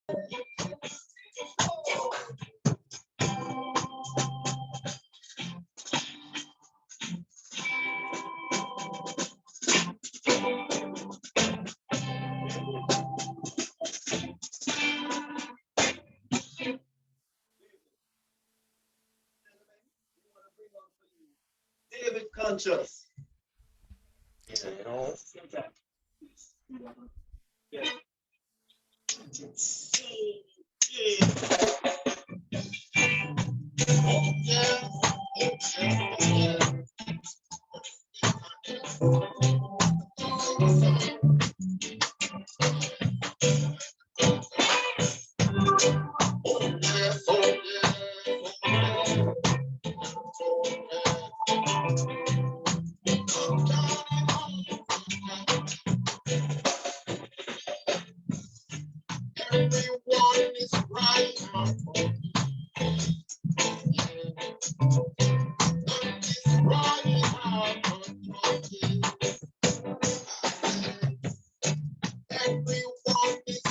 David Conscious. You know. Yeah. Everyone is right. Everyone is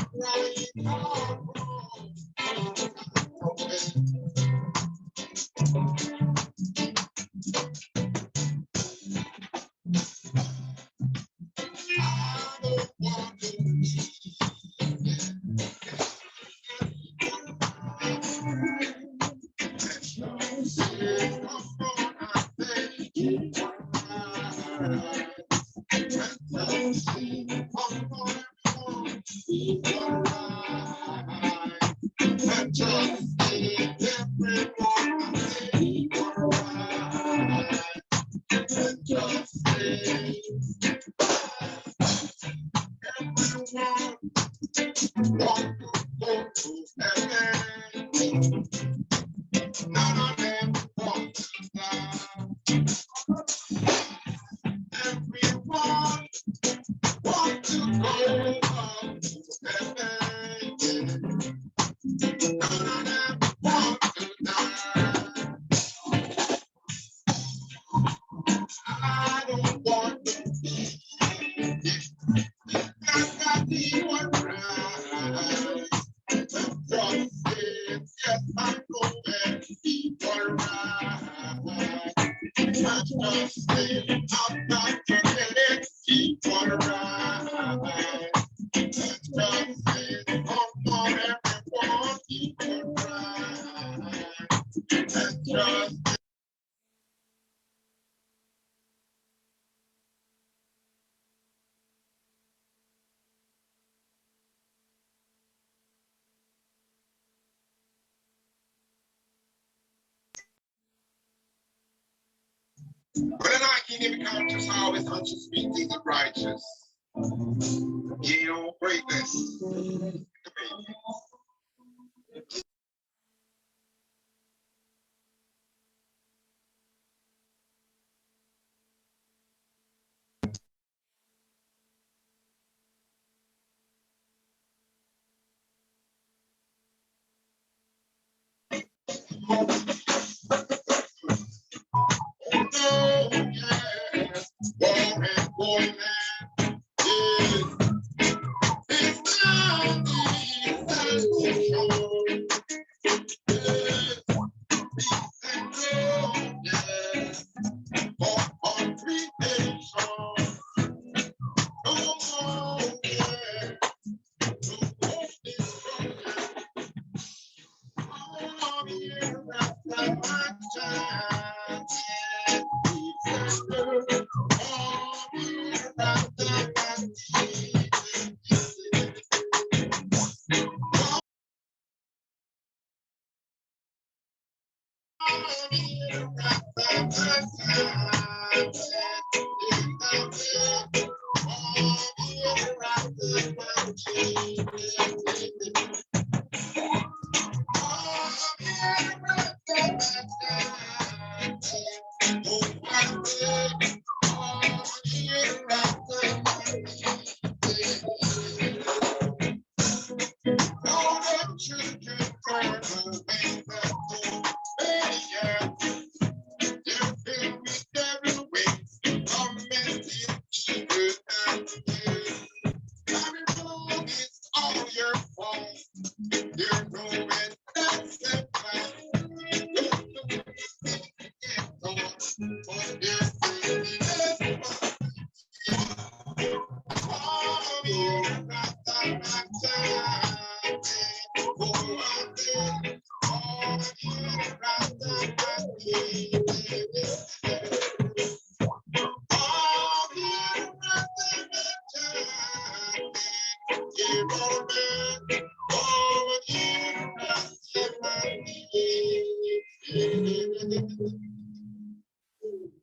But then I can't even conscious, always conscious speak things of righteous. You know, greatness.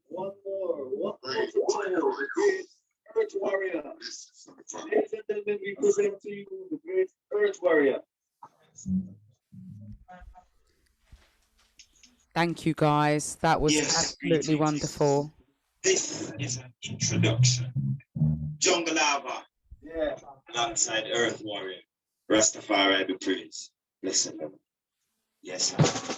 One more. The great Earth Warrior. Ladies and gentlemen, we present to you the great Earth Warrior. Thank you, guys. That was absolutely wonderful. This is an introduction. Jungle Lava. Yeah. Alongside Earth Warrior. Rastafari be praised. Listen. Yes, sir.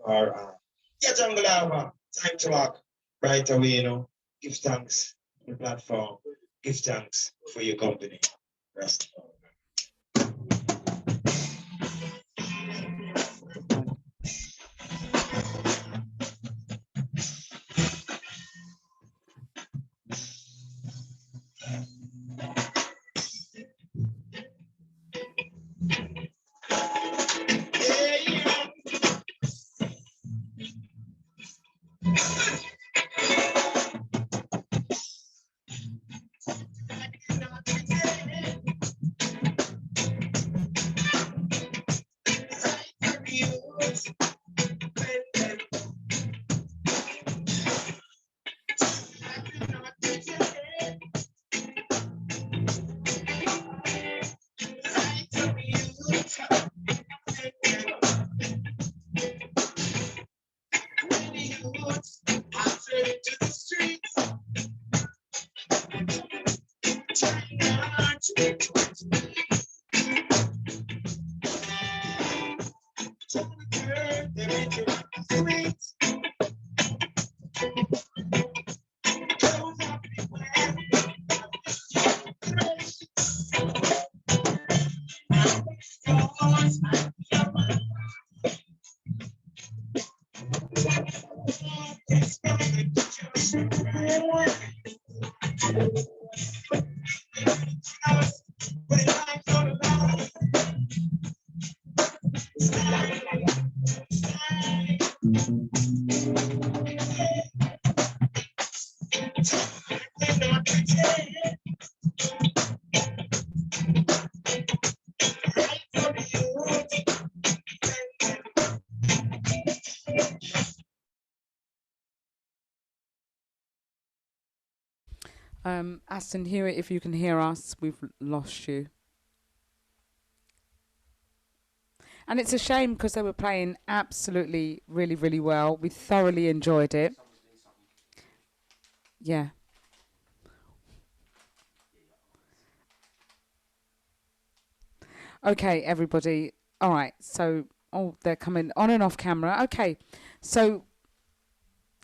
or yeah, Jungle Lava, time to walk right away, you know. Give thanks for the platform. Give thanks for your company. Rest. Aston Hewitt, if you can hear us, we've lost you. And it's a shame because they were playing absolutely really, really well. We thoroughly enjoyed it. Yeah. Okay, everybody. All right. So, oh, they're coming on and off camera. Okay. So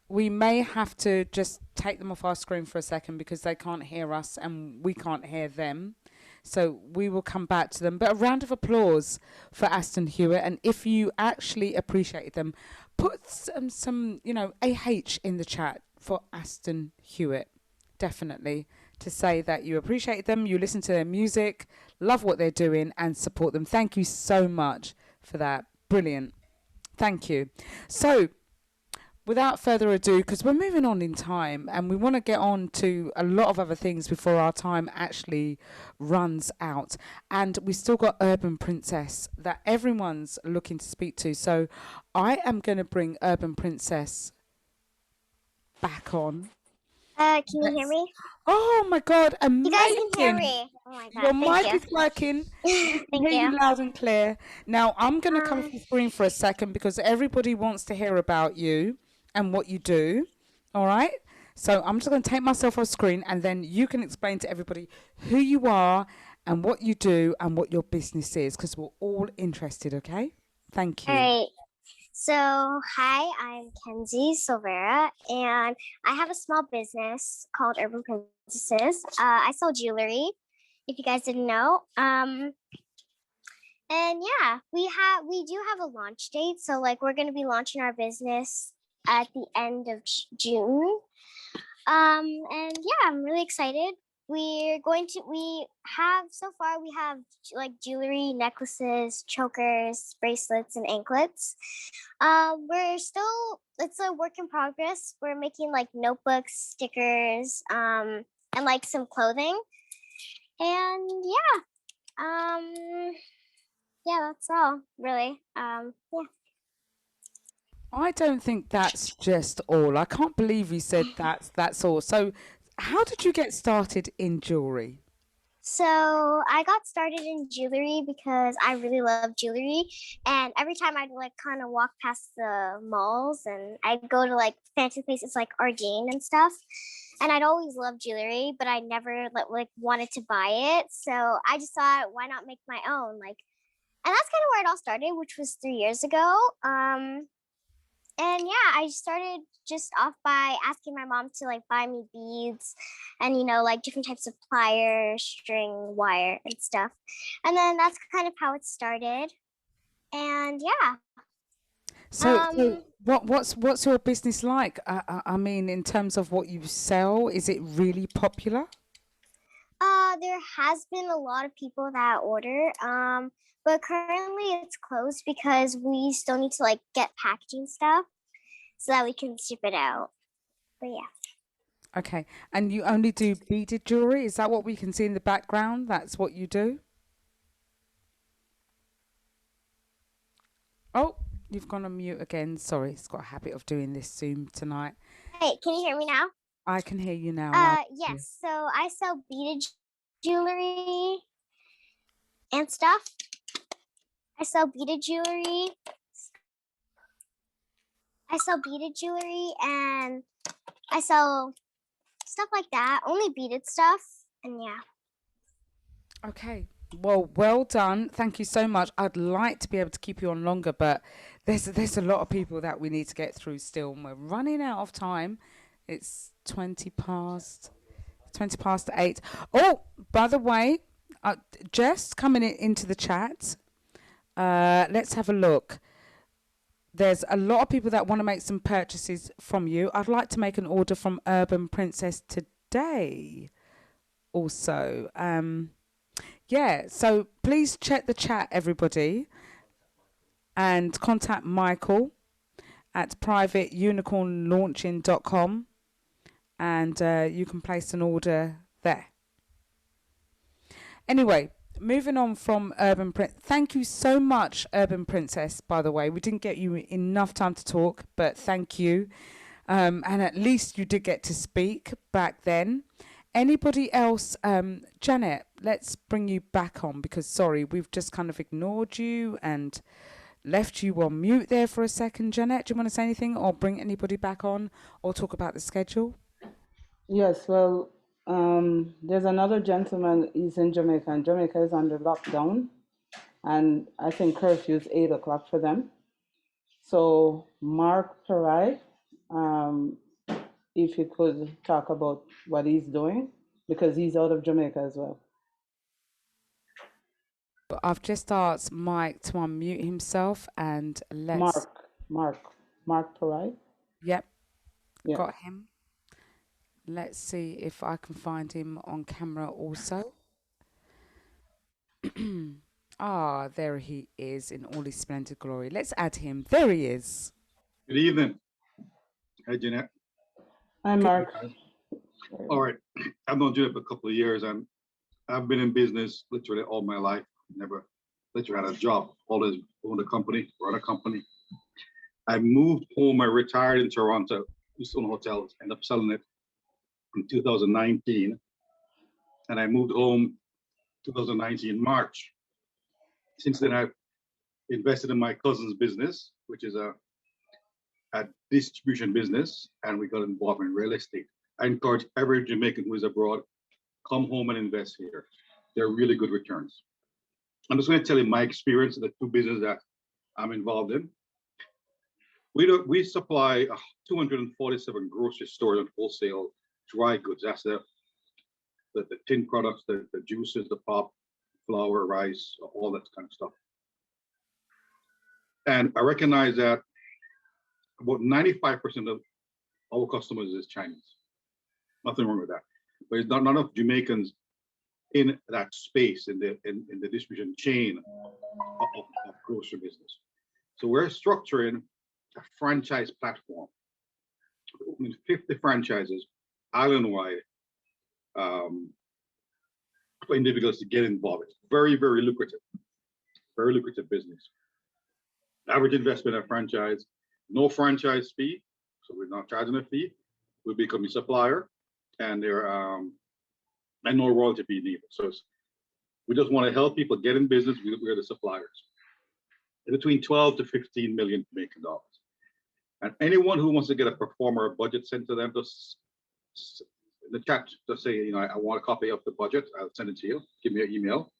we may have to just take them off our screen for a second because they can't hear us and we can't hear them. So we will come back to them. But a round of applause for Aston Hewitt. And if you actually appreciate them, put some AH in the chat for Aston Hewitt. Definitely. To say that you appreciate them, you listen to their music, love what they're doing, and support them. Thank you so much for that. Brilliant. Thank you. So, without further ado, because we're moving on in time and we want to get on to a lot of other things before our time actually runs out. And we still got Urban Princess that everyone's looking to speak to. So, I am going to bring Urban Princess back on. Can you hear me? Oh my God, amazing. You guys can hear me. Oh my God, your mic you. is working. Thank hear you loud and clear. Now, I'm going to come off the screen for a second because everybody wants to hear about you and what you do. All right? So I'm just going to take myself off screen and then you can explain to everybody who you are and what you do and what your business is because we're all interested, okay? Thank you. All right. So, hi, I'm Kenzie Silvera, and I have a small business called Urban Princesses. I sell jewelry, if you guys didn't know. And yeah, we do have a launch date. So, like, we're going to be launching our business at the end of June. And yeah, I'm really excited. We have like jewelry, necklaces, chokers, bracelets, and anklets. It's a work in progress. We're making like notebooks, stickers, and like some clothing. And yeah, that's all really. Yeah. I don't think that's just all. I can't believe you said that's all. So how did you get started in jewelry? So I got started in jewelry because I really love jewelry. And every time I'd like kind of walk past the malls and I'd go to like fancy places like Ardene and stuff. And I'd always loved jewelry, but I never like wanted to buy it. So I just thought, why not make my own? And that's kind of where it all started, which was 3 years ago. And yeah, I started just off by asking my mom to like buy me beads and like different types of pliers, string, wire, and stuff. And then that's kind of how it started. And yeah, So, um, what's your business like? I mean, in terms of what you sell, is it really popular? there has been a lot of people that order. But currently it's closed because we still need to like get packaging stuff so that we can ship it out. But yeah. Okay, and you only do beaded jewelry? Is that what we can see in the background? That's what you do? Oh, you've gone on mute again. Sorry, it's got a habit of doing this Zoom tonight. Hey, can you hear me now? I can hear you now. Loud and clear. Yes. So I sell beaded jewelry and stuff. I sell beaded jewelry. I sell beaded jewelry and I sell stuff like that. Only beaded stuff. And yeah. Okay. Well done. Thank you so much. I'd like to be able to keep you on longer, but there's a lot of people that we need to get through still, and we're running out of time. It's 20 past 8. Oh, by the way, Jess coming into the chat. Let's have a look. There's a lot of people that want to make some purchases from you. I'd like to make an order from Urban Princess today also. Yeah, so please check the chat, everybody, and contact Michael at privateunicornlaunching.com, and you can place an order there. Anyway, moving on from Urban Princess. Thank you so much, Urban Princess, by the way. We didn't get you enough time to talk, but thank you. And at least you did get to speak back then. Anybody else? Janet, let's bring you back on because, sorry, we've just kind of ignored you and left you on mute there for a second. Janet, do you want to say anything or bring anybody back on or talk about the schedule? Yes, well, there's another gentleman, he's in Jamaica, and Jamaica is under lockdown, and I think curfew is 8 o'clock for them. So Mark Perai, if you could talk about what he's doing, because he's out of Jamaica as well. But I've just asked Mike to unmute himself and let's... Mark Perai. Yep, Yeah. got him. Let's see if I can find him on camera also. Ah, there he is in all his splendid glory. Let's add him. There he is. Good evening. Hi, Jeanette. Hi, Mark. All right. I've known Jeanette for a couple of years, and I've been in business literally all my life. Never literally had a job. Always owned a company, run a company. I moved home. I retired in Toronto. Used to own hotels. Ended up selling it in 2019. And I moved home 2019 March. Since then, I've invested in my cousin's business, which is a distribution business, and we got involved in real estate. I encourage every Jamaican who is abroad, come home and invest here. They're really good returns. I'm just going to tell you my experience in the two businesses that I'm involved in. We supply 247 grocery stores and wholesale dry goods. That's the tin products, the juices, the pop, flour, rice, all that kind of stuff. And I recognize that about 95% of our customers is Chinese. Nothing wrong with that. But it's not enough Jamaicans in that space, in the distribution chain of grocery business. So we're structuring a franchise platform, opening 50 franchises island-wide for individuals to get involved. It's very, very lucrative business. Average investment in a franchise, no franchise fee, so we're not charging a fee. We become a supplier, and there and no royalty fee neither. So we just want to help people get in business. We're the suppliers. Between 12 to 15 million Jamaican dollars. And anyone who wants to get a performer budget sent to them, just in the chat, just say, I want a copy of the budget. I'll send it to you. Give me your email.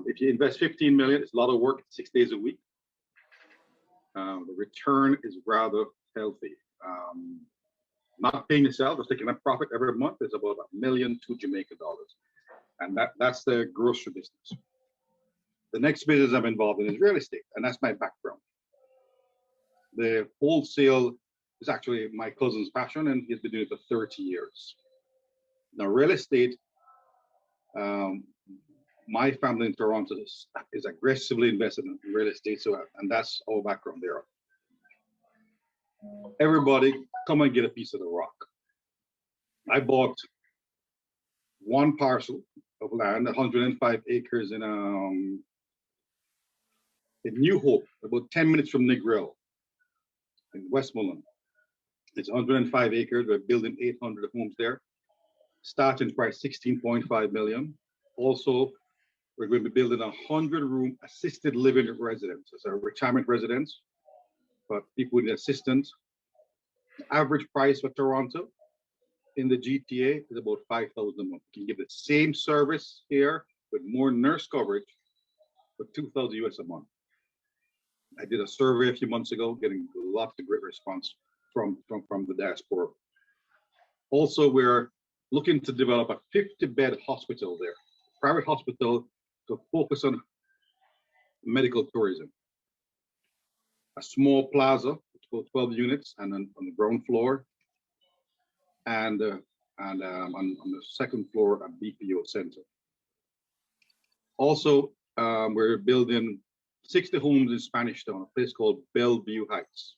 If you invest 15 million, it's a lot of work, 6 days a week. The return is rather healthy. Not paying yourself, just taking a profit every month is about $1,000,000 to Jamaican dollars. And that's the grocery business. The next business I'm involved in is real estate, and that's my background. The wholesale is actually my cousin's passion, and he's been doing it for 30 years. Now, real estate, my family in Toronto is aggressively invested in real estate, and that's our background there. Everybody, come and get a piece of the rock. I bought one parcel of land, 105 acres in New Hope, about 10 minutes from Negril, in Westmoreland. It's 105 acres. We're building 800 homes there. Starting price 16.5 million. Also, we're going to be building a 100-room assisted living residence. It's a retirement residence, but people need assistance. The average price for Toronto in the GTA is about $5,000 a month. You can give the same service here with more nurse coverage for $2,000 US a month. I did a survey a few months ago, getting lots of great response from the diaspora. Also, we're looking to develop a 50-bed hospital there, private hospital to focus on medical tourism. A small plaza, it's about 12 units, and on the ground floor, and on the second floor, a BPO center. Also, we're building 60 homes in Spanish Town, a place called Bellevue Heights.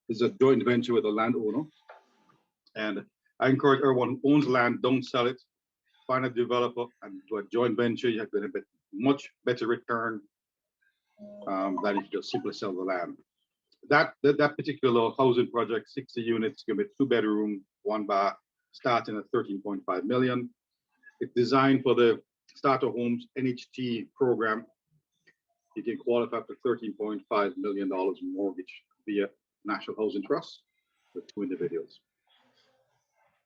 This is a joint venture with a landowner, and I encourage everyone who owns land, don't sell it. Find a developer and do a joint venture. You have to get a much better return than if you just simply sell the land. That particular housing project, 60 units, going to be 2-bedroom, 1 bath, starting at 13.5 million. It's designed for the starter homes NHT program. You can qualify for $13.5 million mortgage via National Housing Trust with 2 individuals.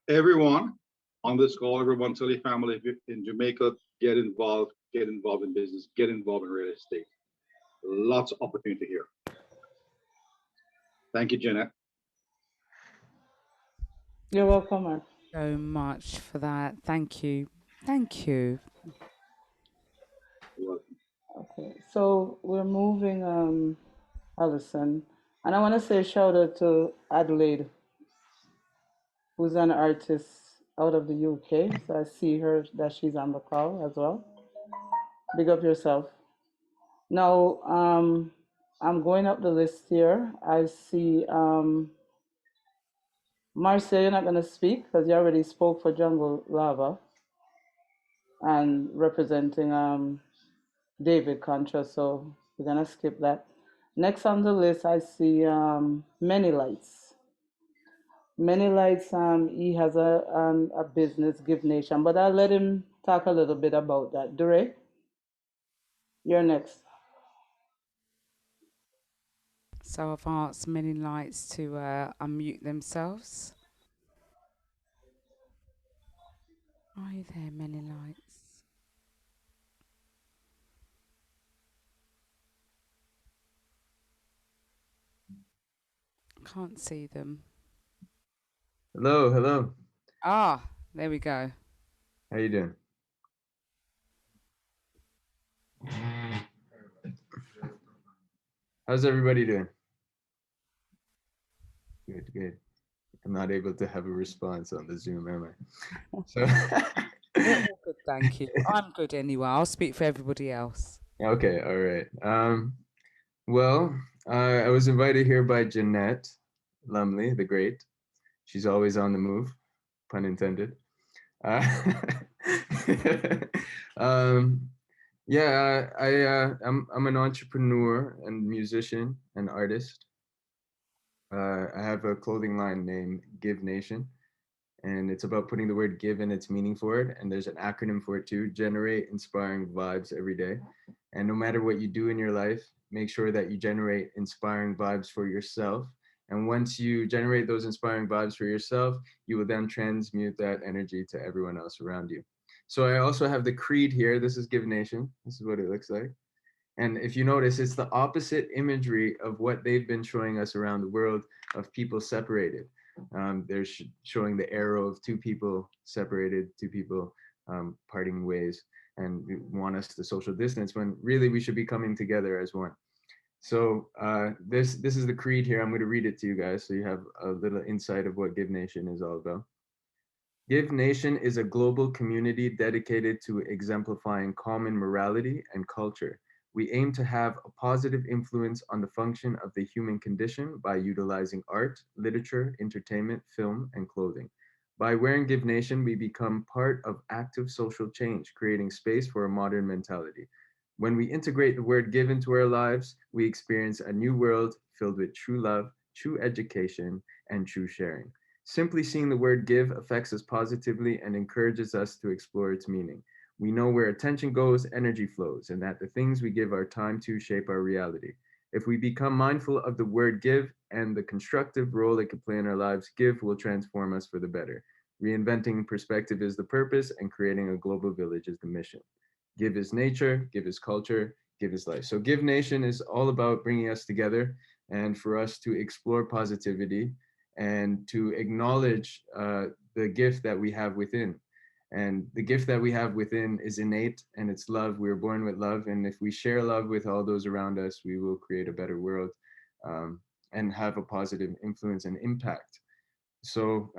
Everyone on this call, everyone, tell your family if you're in Jamaica, get involved in business, get involved in real estate. Lots of opportunity here. Thank you, Jeanette. You're welcome, Mark. So much for that. Thank you. Thank you. You're welcome. Okay, so we're moving, Allison, and I want to say a shout out to Adelaide, who's an artist out of the UK. So I see her that she's on the call as well. Big up yourself. Now, I'm going up the list here. I see Marcia, you're not going to speak because you already spoke for Jungle Lava and representing David Contra, so we're going to skip that. Next on the list, I see Many Lights. Many Lights, he has a business, Give Nation, but I'll let him talk a little bit about that. Dure, you're next. So I've asked Many Lights to unmute themselves. Are you there, Many Lights? Can't see them. Hello, hello. Ah, there we go. How you doing? How's everybody doing? Good, good. I'm not able to have a response on the Zoom, am I? So We're all good, thank you. I'm good anyway. I'll speak for everybody else. okay, all right. Well, I was invited here by Jeanette Lumley, the great. She's always on the move, pun intended. Yeah, I'm an entrepreneur and musician and artist. I have a clothing line named Give Nation, and it's about putting the word give in its meaning for it. And there's an acronym for it too: generate inspiring vibes every day. And no matter what you do in your life, make sure that you generate inspiring vibes for yourself. And once you generate those inspiring vibes for yourself, you will then transmute that energy to everyone else around you. So I also have the creed here. This is Give Nation. This is what it looks like. And if you notice, it's the opposite imagery of what they've been showing us around the world of people separated. They're showing the arrow of two people separated, two people parting ways, and want us to social distance when really we should be coming together as one. So this is the creed here. I'm going to read it to you guys so you have a little insight of what Give Nation is all about. Give Nation is a global community dedicated to exemplifying common morality and culture. We aim to have a positive influence on the function of the human condition by utilizing art, literature, entertainment, film, and clothing. By wearing Give Nation, we become part of active social change, creating space for a modern mentality. When we integrate the word give into our lives, we experience a new world filled with true love, true education, and true sharing. Simply seeing the word give affects us positively and encourages us to explore its meaning. We know where attention goes, energy flows, and that the things we give our time to shape our reality. If we become mindful of the word give and the constructive role it can play in our lives, give will transform us for the better. Reinventing perspective is the purpose, and creating a global village is the mission. Give is nature, give is culture, give is life. So Give Nation is all about bringing us together and for us to explore positivity and to acknowledge the gift that we have within. And the gift that we have within is innate, and it's love. We were born with love. And if we share love with all those around us, we will create a better world and have a positive influence and impact. So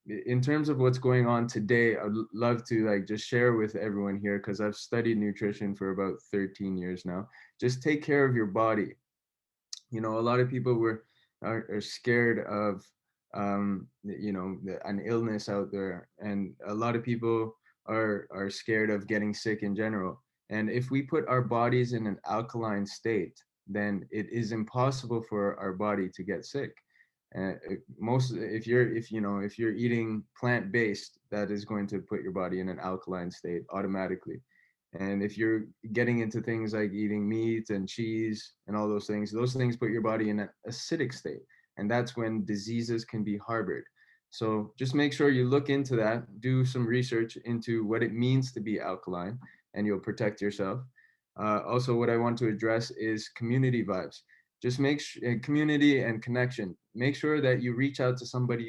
in terms of what's going on today, I'd love to like just share with everyone here, because I've studied nutrition for about 13 years now. Just take care of your body. You know, a lot of people are scared of an illness out there, and a lot of people are scared of getting sick in general. And if we put our bodies in an alkaline state, then it is impossible for our body to get sick. Most if you're eating plant-based, that is going to put your body in an alkaline state automatically. And if you're getting into things like eating meat and cheese and all those things put your body in an acidic state. And that's when diseases can be harbored. So just make sure you look into that, do some research into what it means to be alkaline, and you'll protect yourself. Also, what I want to address is community vibes. Just community and connection. Make sure that you reach out to somebody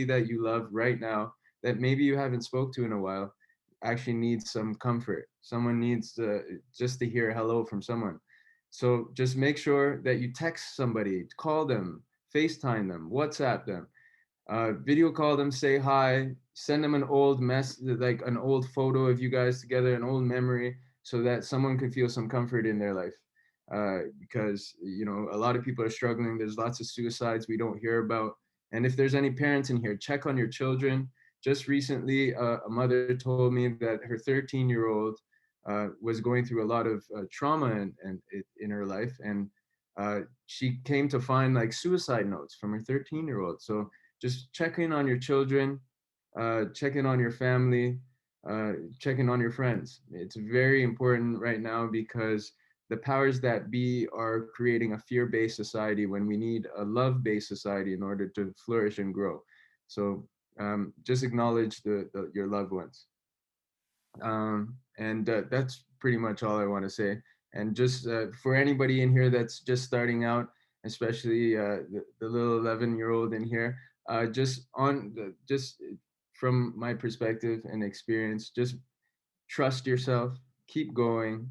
that you love right now that maybe you haven't spoke to in a while, actually needs some comfort. Someone needs just to hear hello from someone. So just make sure that you text somebody, call them, FaceTime them, WhatsApp them, video call them, say hi, send them an old like an old photo of you guys together, an old memory, so that someone could feel some comfort in their life. Because a lot of people are struggling. There's lots of suicides we don't hear about. And if there's any parents in here, check on your children. Just recently, a mother told me that her 13-year-old was going through a lot of trauma in her life, and she came to find like suicide notes from her 13-year-old. So just check in on your children, check in on your family, check in on your friends. It's very important right now, because the powers that be are creating a fear-based society when we need a love-based society in order to flourish and grow. So just acknowledge your loved ones. And that's pretty much all I want to say. And just for anybody in here that's just starting out, especially the little 11-year-old in here, just from my perspective and experience, just trust yourself, keep going.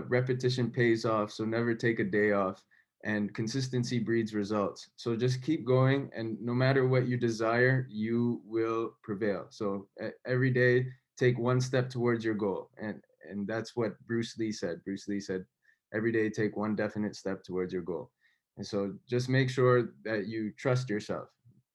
Repetition pays off, so never take a day off, and consistency breeds results. So just keep going, and no matter what you desire, you will prevail. So every day, take one step towards your goal, and that's what Bruce Lee said. Bruce Lee said, every day take one definite step towards your goal. And so just make sure that you trust yourself,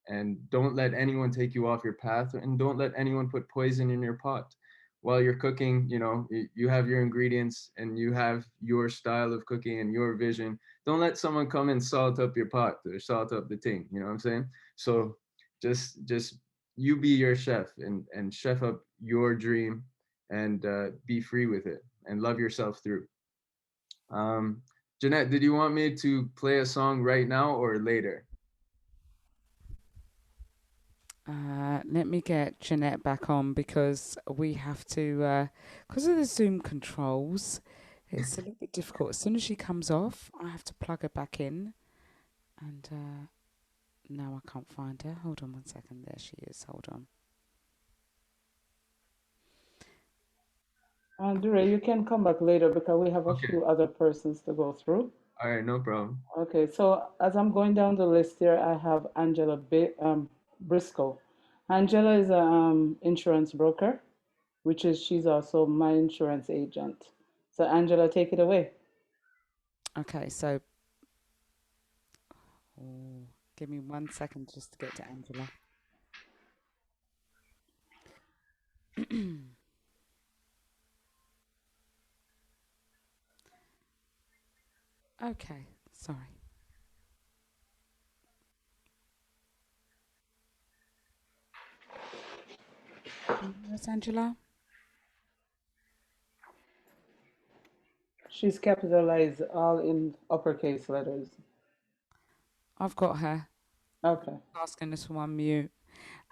and don't let anyone take you off your path, and don't let anyone put poison in your pot. While you're cooking, you have your ingredients and you have your style of cooking and your vision. Don't let someone come and salt up your pot or salt up the thing. You know what I'm saying? So just you be your chef, and chef up your dream, and be free with it, and love yourself through. Jeanette, did you want me to play a song right now or later? Let me get Jeanette back on, because we have to, because of the Zoom controls, It's a little bit difficult. As soon as she comes off, I have to plug her back in. And now I can't find her. Hold on one second. There she is. Hold on. Dure, you can come back later because we have a Okay. few other persons to go through. All right, no problem. Okay, so as I'm going down the list here, I have Angela Briscoe. Angela is a insurance broker, which is she's also my insurance agent. So Angela, take it away. Okay, so give me 1 second just to get to Angela. Okay, sorry. Where's Angela? She's capitalized all in uppercase letters. I've got her. Okay. Asking us to unmute.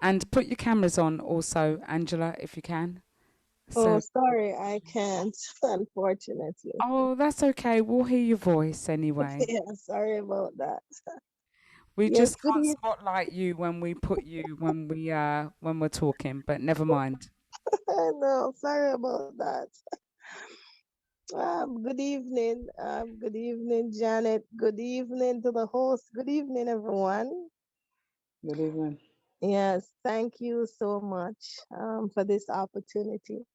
And put your cameras on also, Angela, if you can. Oh, sorry, I can't, unfortunately. Oh, that's okay. We'll hear your voice anyway. Yeah, sorry about that. We Yes, just good can't evening. spotlight you when we put you when we're talking, but never mind. No, sorry about that. Good evening. Good evening, Janet. Good evening to the host. Good evening, everyone. Good evening. Yes, thank you so much for this opportunity.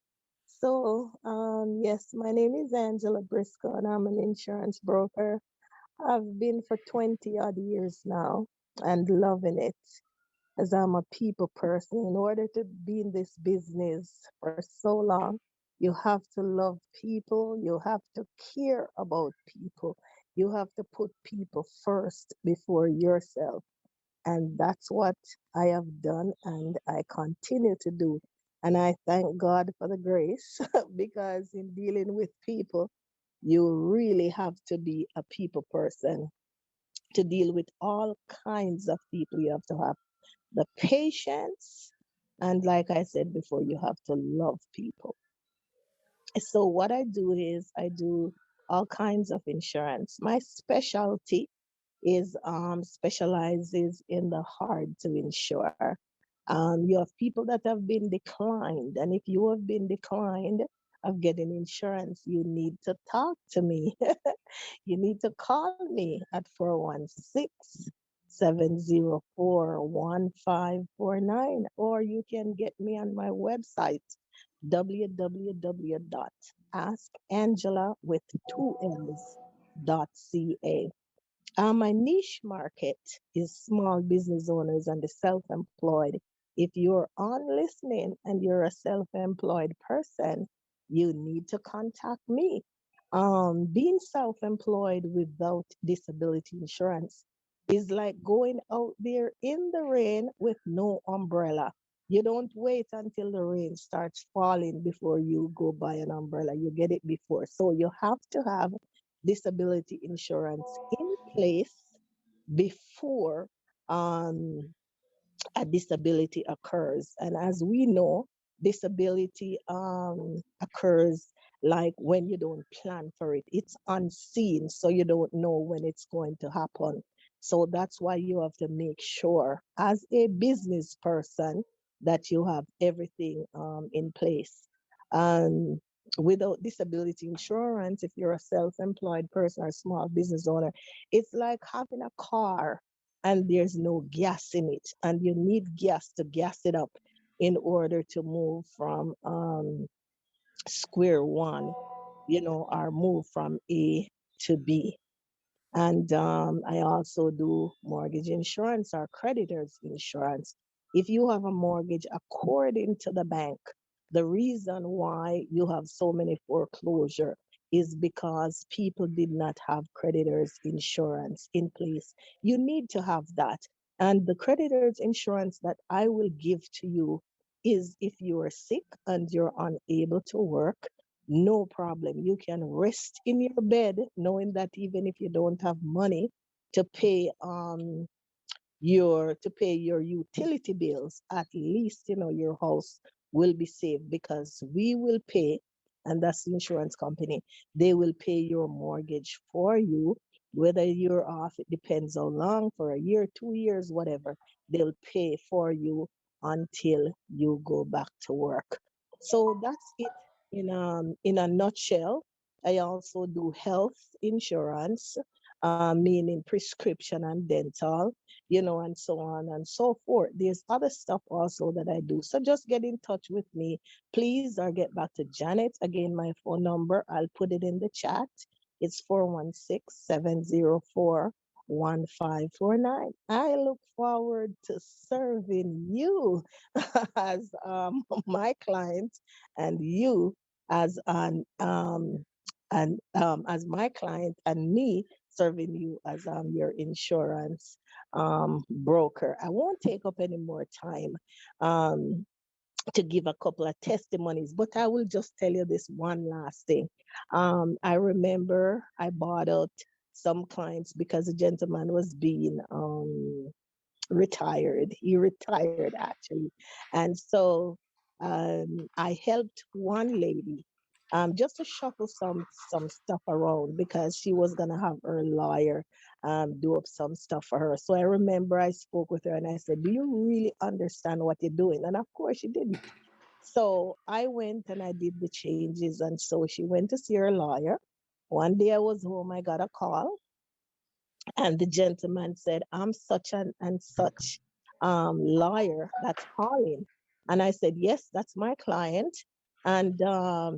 So, yes, my name is Angela Briscoe, and I'm an insurance broker. I've been for 20 odd years now and loving it, as I'm a people person. In order to be in this business for so long, you have to love people, you have to care about people, you have to put people first before yourself. And that's what I have done and I continue to do. And I thank God for the grace because in dealing with people, you really have to be a people person to deal with all kinds of people. You have to have the patience. And like I said before, you have to love people. So what I do is I do all kinds of insurance. My specialty is specializes in the hard to insure. You have people that have been declined, and if you have been declined of getting insurance, you need to talk to me. You need to call me at 416-704-1549, or you can get me on my website, www.askangela with 2 L's.ca. My niche market is small business owners and the self-employed. If you're on listening and you're a self-employed person, you need to contact me. Being self-employed without disability insurance is like going out there in the rain with no umbrella. You don't wait until the rain starts falling before you go buy an umbrella. You get it before. So you have to have disability insurance in place before a disability occurs. And as we know, disability occurs like when you don't plan for it. It's unseen, so you don't know when it's going to happen. So that's why you have to make sure as a business person that you have everything in place. Um, Without disability insurance, if you're a self-employed person or a small business owner, it's like having a car and there's no gas in it, and you need gas to gas it up in order to move from square one, or move from A to B. And I also do mortgage insurance or creditors insurance. If you have a mortgage, according to the bank, the reason why you have so many foreclosure is because people did not have creditors insurance in place. You need to have that. And the creditors insurance that I will give to you is if you are sick and you're unable to work, no problem. You can rest in your bed knowing that even if you don't have money to pay your utility bills, at least your house will be saved because we will pay and that's the insurance company. They will pay your mortgage for you, whether you're off, it depends how long, for a year, 2 years, whatever. They'll pay for you until you go back to work. So that's it in a nutshell. I also do health insurance, meaning prescription and dental, and so on and so forth. There's other stuff also that I do. So just get in touch with me, please, or get back to Janet. Again, my phone number, I'll put it in the chat. It's 416-704-1549. I look forward to serving you as my client, and you as as my client, and me serving you as your insurance broker. I won't take up any more time to give a couple of testimonies, but I will just tell you this one last thing. I remember I bought out some clients because the gentleman was being retired. He retired actually. And so I helped one lady just to shuffle some stuff around because she was gonna have her lawyer do up some stuff for her. So I remember I spoke with her and I said, "Do you really understand what you're doing?" And of course she didn't. So I went and I did the changes, and so she went to see her lawyer. One day I was home, I got a call, and the gentleman said, "I'm such and such lawyer that's calling." And I said, "Yes, that's my client." And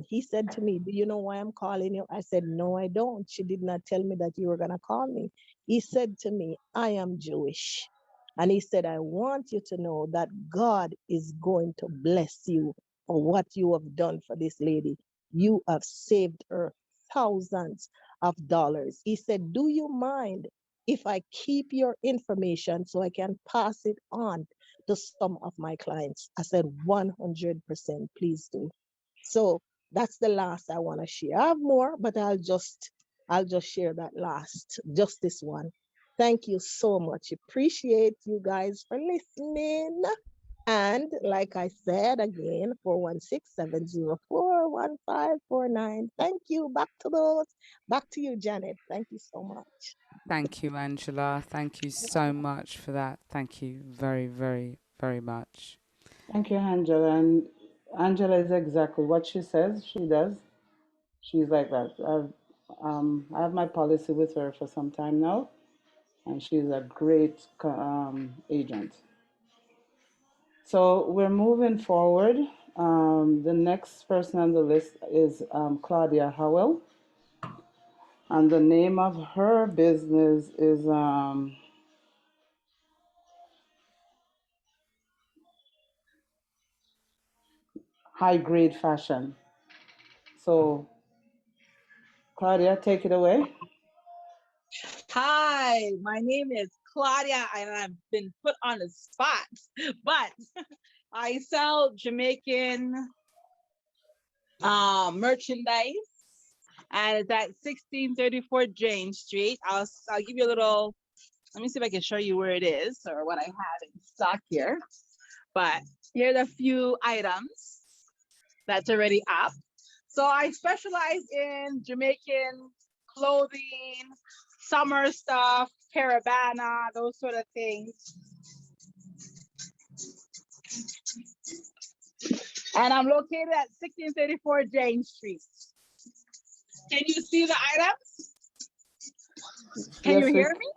he said to me, "Do you know why I'm calling you?" I said, "No, I don't. She did not tell me that you were going to call me." He said to me, "I am Jewish." And he said, "I want you to know that God is going to bless you for what you have done for this lady. You have saved her thousands of dollars." He said, "Do you mind if I keep your information so I can pass it on to some of my clients?" I said, 100%, please do. So that's the last I want to share. I have more, but I'll just share that last, just this one. Thank you so much. Appreciate you guys for listening. And like I said again, 416-704-1549. Thank you. Back to you, Janet. Thank you so much. Thank you, Angela. Thank you so much for that. Thank you very, very, very much. Thank you, Angela. And Angela is exactly what she says she does. She's like that. I have my policy with her for some time now, and she's a great agent. So we're moving forward. The next person on the list is Claudia Howell. And the name of her business is High Grade Fashion. So, Claudia, take it away. Hi, my name is Claudia, and I've been put on the spot, but I sell Jamaican merchandise, and it's at 1634 Jane Street. I'll give you a little. Let me see if I can show you where it is or what I have in stock here. But here's a few items that's already up. So I specialize in Jamaican clothing, summer stuff, Caravana, those sort of things. And I'm located at 1634 Jane Street. Can you see the items? Can you hear me?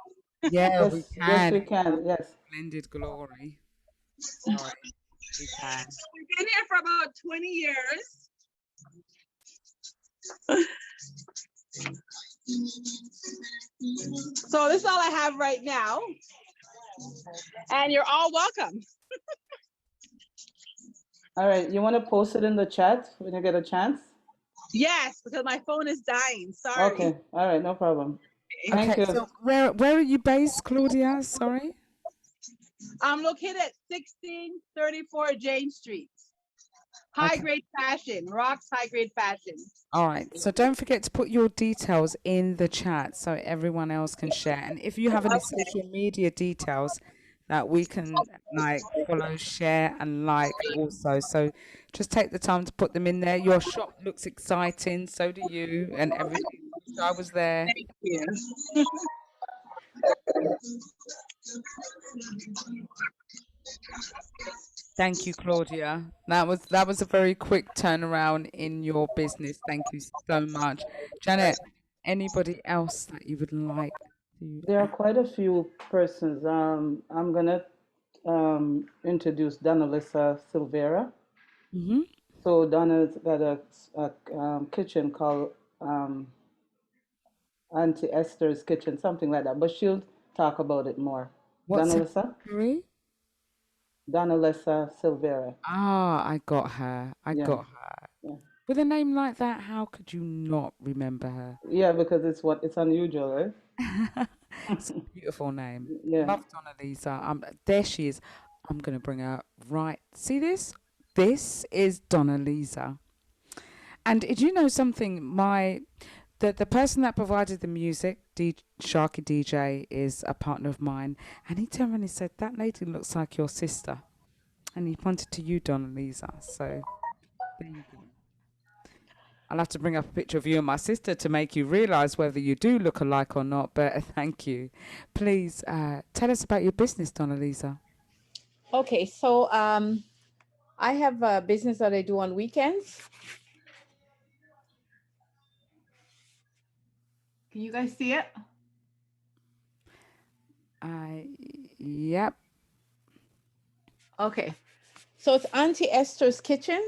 Yeah, Yes, we can. yes, we can. Yes. Splendid glory. Sorry, we can. So we've been here for about 20 years. So this is all I have right now. And you're all welcome. All right, you want to post it in the chat when you get a chance? Yes, because my phone is dying. Sorry. Okay, all right, no problem. Thank Okay, you. so where are you based, Claudia? Sorry. I'm located at 1634 Jane Street. High grade fashion, Rocks High Grade Fashion. All right. So don't forget to put your details in the chat so everyone else can share. And if you have any social media details, that we can like follow, share, and like also. So just take the time to put them in there. Your shop looks exciting, so do you, and everything. So I was there. Thank you. Thank you, Claudia. That was a very quick turnaround in your business. Thank you so much, Janet. Anybody else that you would like to? There are quite a few persons. I'm gonna introduce Donalisa Silvera. Mm-hmm. So Donna's got a kitchen called Auntie Esther's Kitchen, something like that. But she'll talk about it more. What's her Donalisa? story? Donalisa Silvera. Ah, I got her. I Yeah. got her. Yeah. With a name like that, how could you not remember her? Yeah, because it's unusual, right? It's a beautiful name. Yeah. Love Donna Lisa. There she is. I'm gonna bring her right. See this? This is Donna Lisa. And did you know something? The person that provided the music, Sharky DJ, is a partner of mine, and he turned around and he said, "That lady looks like your sister," and he pointed to you, Donna Lisa. So there you go. I'll have to bring up a picture of you and my sister to make you realise whether you do look alike or not. But thank you. Please tell us about your business, Donna Lisa. Okay, so I have a business that I do on weekends. Can you guys see it? Yep. Okay, so it's Auntie Esther's Kitchen,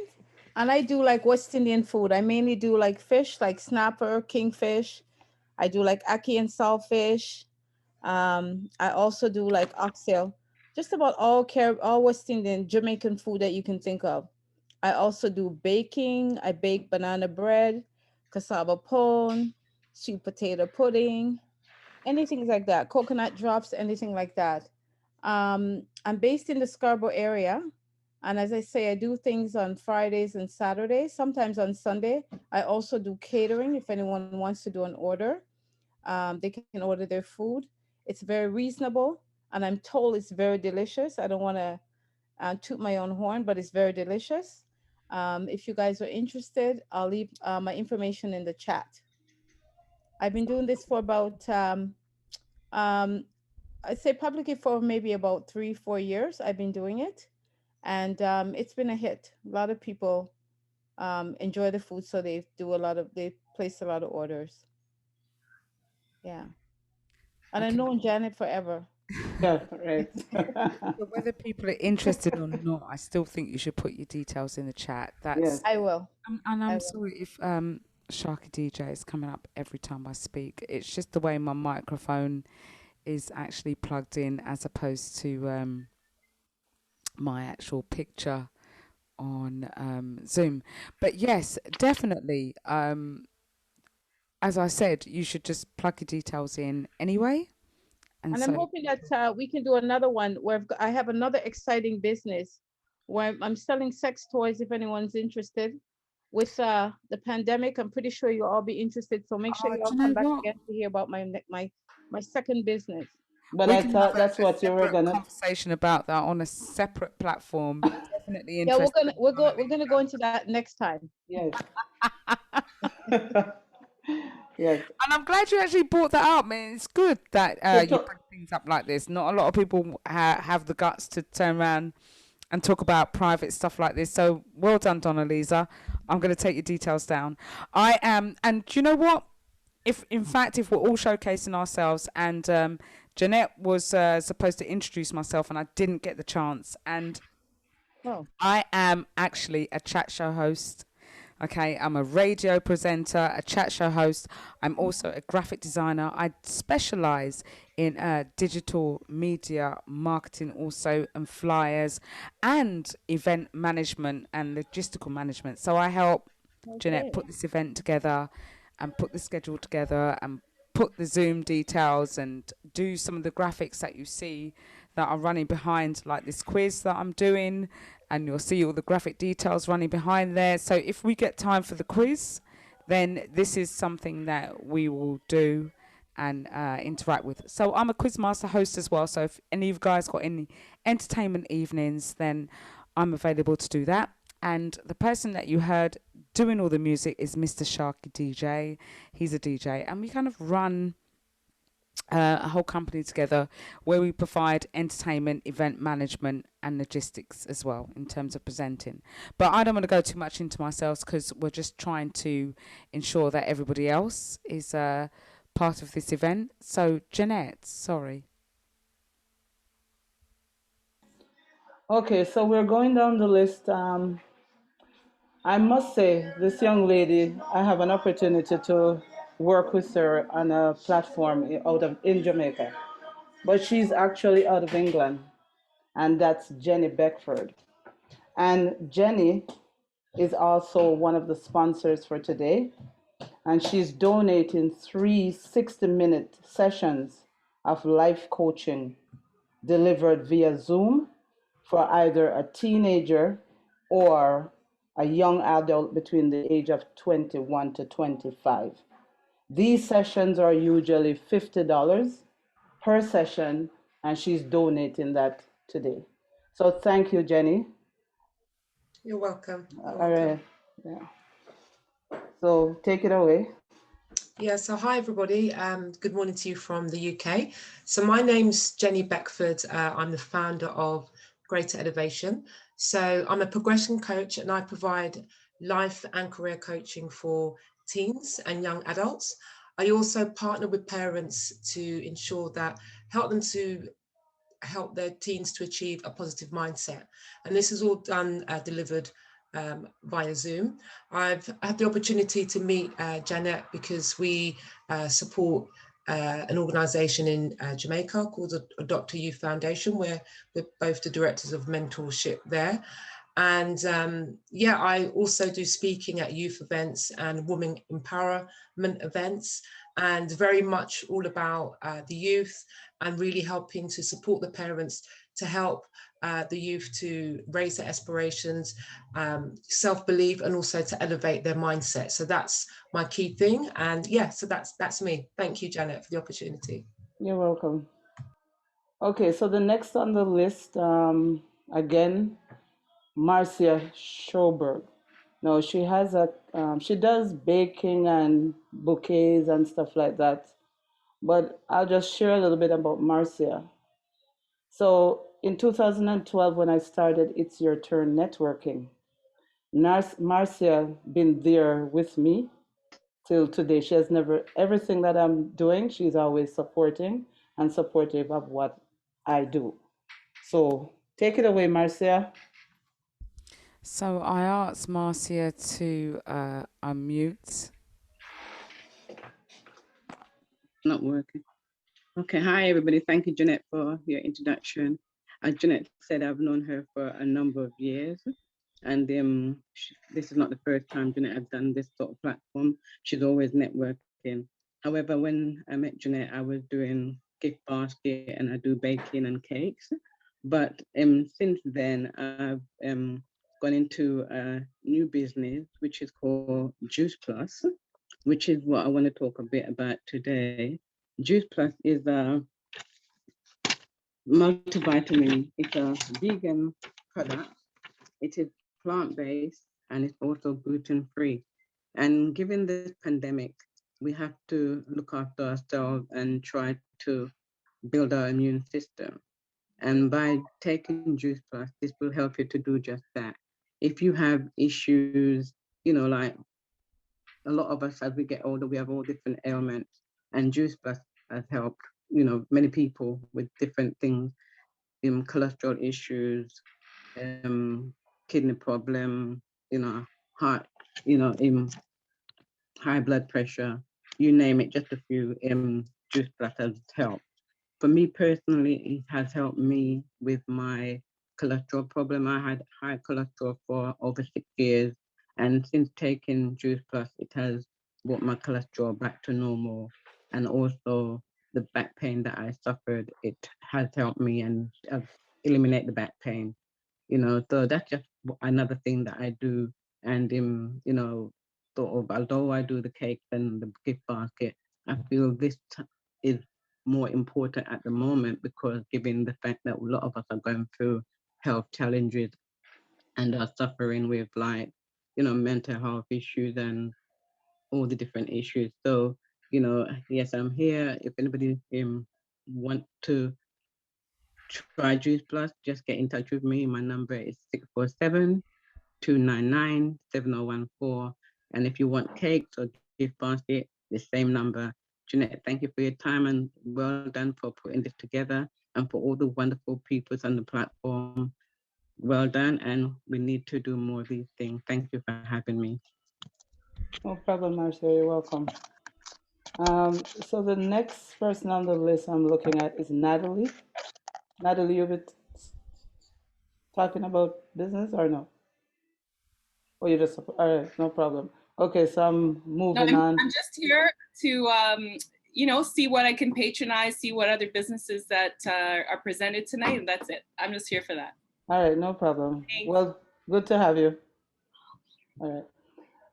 and I do like West Indian food. I mainly do like fish, like snapper, kingfish. I do like ackee and saltfish. I also do like oxtail, just about all West Indian Jamaican food that you can think of. I also do baking. I bake banana bread, cassava pone, sweet potato pudding, anything like that, coconut drops, anything like that. I'm based in the Scarborough area. And as I say, I do things on Fridays and Saturdays, sometimes on Sunday. I also do catering if anyone wants to do an order. They can order their food. It's very reasonable, and I'm told it's very delicious. I don't want to toot my own horn, but it's very delicious. If you guys are interested, I'll leave my information in the chat. I've been doing this for about, I'd say publicly for maybe about 3-4 years. I've been doing it, and it's been a hit. A lot of people enjoy the food, so they place a lot of orders. Yeah. And I've known Janet forever. Yeah, right. So whether people are interested or not, I still think you should put your details in the chat. Yes. I will. And I I'm will. sorry if Sharky DJ is coming up every time I speak. It's just the way my microphone is actually plugged in as opposed to my actual picture on Zoom. But yes, definitely. As I said, you should just plug your details in anyway. And I'm hoping that we can do another one where I have another exciting business where I'm selling sex toys if anyone's interested. With the pandemic, I'm pretty sure you'll all be interested. So make sure you all do you come know back what? again to hear about my second business. But We I can thought have that's a what you were separate gonna. conversation about that on a separate platform. Definitely Yeah, interested. we're gonna go into that next time. Yes. Yes. And I'm glad you actually brought that up, man. It's good that you bring things up like this. Not a lot of people have the guts to turn around and talk about private stuff like this. So well done, Donna Lisa. I'm going to take your details down. I am, and do you know what? If we're all showcasing ourselves, and Jeanette was supposed to introduce myself, and I didn't get the chance, and I am actually a chat show host. Okay, I'm a radio presenter, a chat show host. I'm also a graphic designer. I specialize in digital media marketing also, and flyers and event management and logistical management. So I help Jeanette put this event together and put the schedule together and put the Zoom details and do some of the graphics that you see that are running behind, like this quiz that I'm doing, and you'll see all the graphic details running behind there. So if we get time for the quiz, then this is something that we will do and interact with. So I'm a Quizmaster host as well. So if any of you guys got any entertainment evenings, then I'm available to do that. And the person that you heard doing all the music is Mr. Sharky DJ. He's a DJ, and we kind of run a whole company together where we provide entertainment, event management, and logistics as well in terms of presenting. But I don't want to go too much into myself because we're just trying to ensure that everybody else is part of this event. So Jeanette, sorry. Okay, so we're going down the list. I must say, this young lady, I have an opportunity to work with her on a platform in Jamaica, but she's actually out of England, and that's Jenny Beckford. And Jenny is also one of the sponsors for today, and she's donating 3 60-minute sessions of life coaching delivered via Zoom for either a teenager or a young adult between the age of 21 to 25. These sessions are usually $50 per session, and she's donating that today. So thank you, Jenny. You're welcome. You're All right. Yeah. So take it away. Yeah, so hi everybody. Good morning to you from the UK. So my name's Jenny Beckford. I'm the founder of Greater Elevation. So I'm a progression coach and I provide life and career coaching for teens and young adults. I also partner with parents to ensure that help their teens to achieve a positive mindset. And this is all done, delivered via Zoom. I've had the opportunity to meet Janet because we support an organization in Jamaica called the Dr. Youth Foundation, where we're both the directors of mentorship there. And yeah, I also do speaking at youth events and women empowerment events, and very much all about the youth and really helping to support the parents to help the youth to raise their aspirations, self-belief, and also to elevate their mindset. So that's my key thing. And yeah, so that's me. Thank you, Janet, for the opportunity. You're welcome. Okay, so the next on the list, again, Marcia Schoberg. No, she has she does baking and bouquets and stuff like that. But I'll just share a little bit about Marcia. So in 2012, when I started It's Your Turn Networking, Marcia been there with me till today. She has never, everything that I'm doing, she's always supporting and supportive of what I do. So take it away, Marcia. So I asked Marcia to unmute. Not working. Okay, hi everybody. Thank you, Jeanette, for your introduction. As Jeanette said, I've known her for a number of years, and this is not the first time Jeanette has done this sort of platform. She's always networking. However, when I met Jeanette, I was doing gift basket and I do baking and cakes. But since then, I've gone into a new business, which is called Juice Plus, which is what I want to talk a bit about today. Juice Plus is a multivitamin. It's a vegan product. It is plant-based and it's also gluten-free. And given this pandemic, we have to look after ourselves and try to build our immune system. And by taking Juice Plus, this will help you to do just that. If you have issues, you know, like a lot of us as we get older, we have all different ailments, and Juice Plus has helped, you know, many people with different things, cholesterol issues, kidney problem, you know, heart, you know, high blood pressure, you name it, just a few. Juice Plus has helped. For me personally, it has helped me with my cholesterol problem. I had high cholesterol for over 6 years. And since taking Juice Plus, it has brought my cholesterol back to normal. And also the back pain that I suffered, it has helped me and eliminate the back pain. You know, so that's just another thing that I do. And, you know, sort of, although I do the cakes and the gift basket, I feel is more important at the moment, because given the fact that a lot of us are going through health challenges and are suffering with, like, mental health issues and all the different issues. So, yes, I'm here. If anybody want to try Juice Plus, just get in touch with me. My number is 647-299-7014. And if you want cakes or gift basket, the same number. Jeanette, thank you for your time, and well done for putting this together, and for all the wonderful people on the platform. Well done, and we need to do more of these things. Thank you for having me. No problem, Marcia, you're welcome. So the next person on the list I'm looking at is Natalie. Natalie, you've been talking about business or no? Or you just, all right, no problem. Okay, so I'm moving on. I'm just here to, see what I can patronize, see what other businesses that are presented tonight, and that's it. I'm just here for that. All right, no problem. Thanks. Well, good to have you. All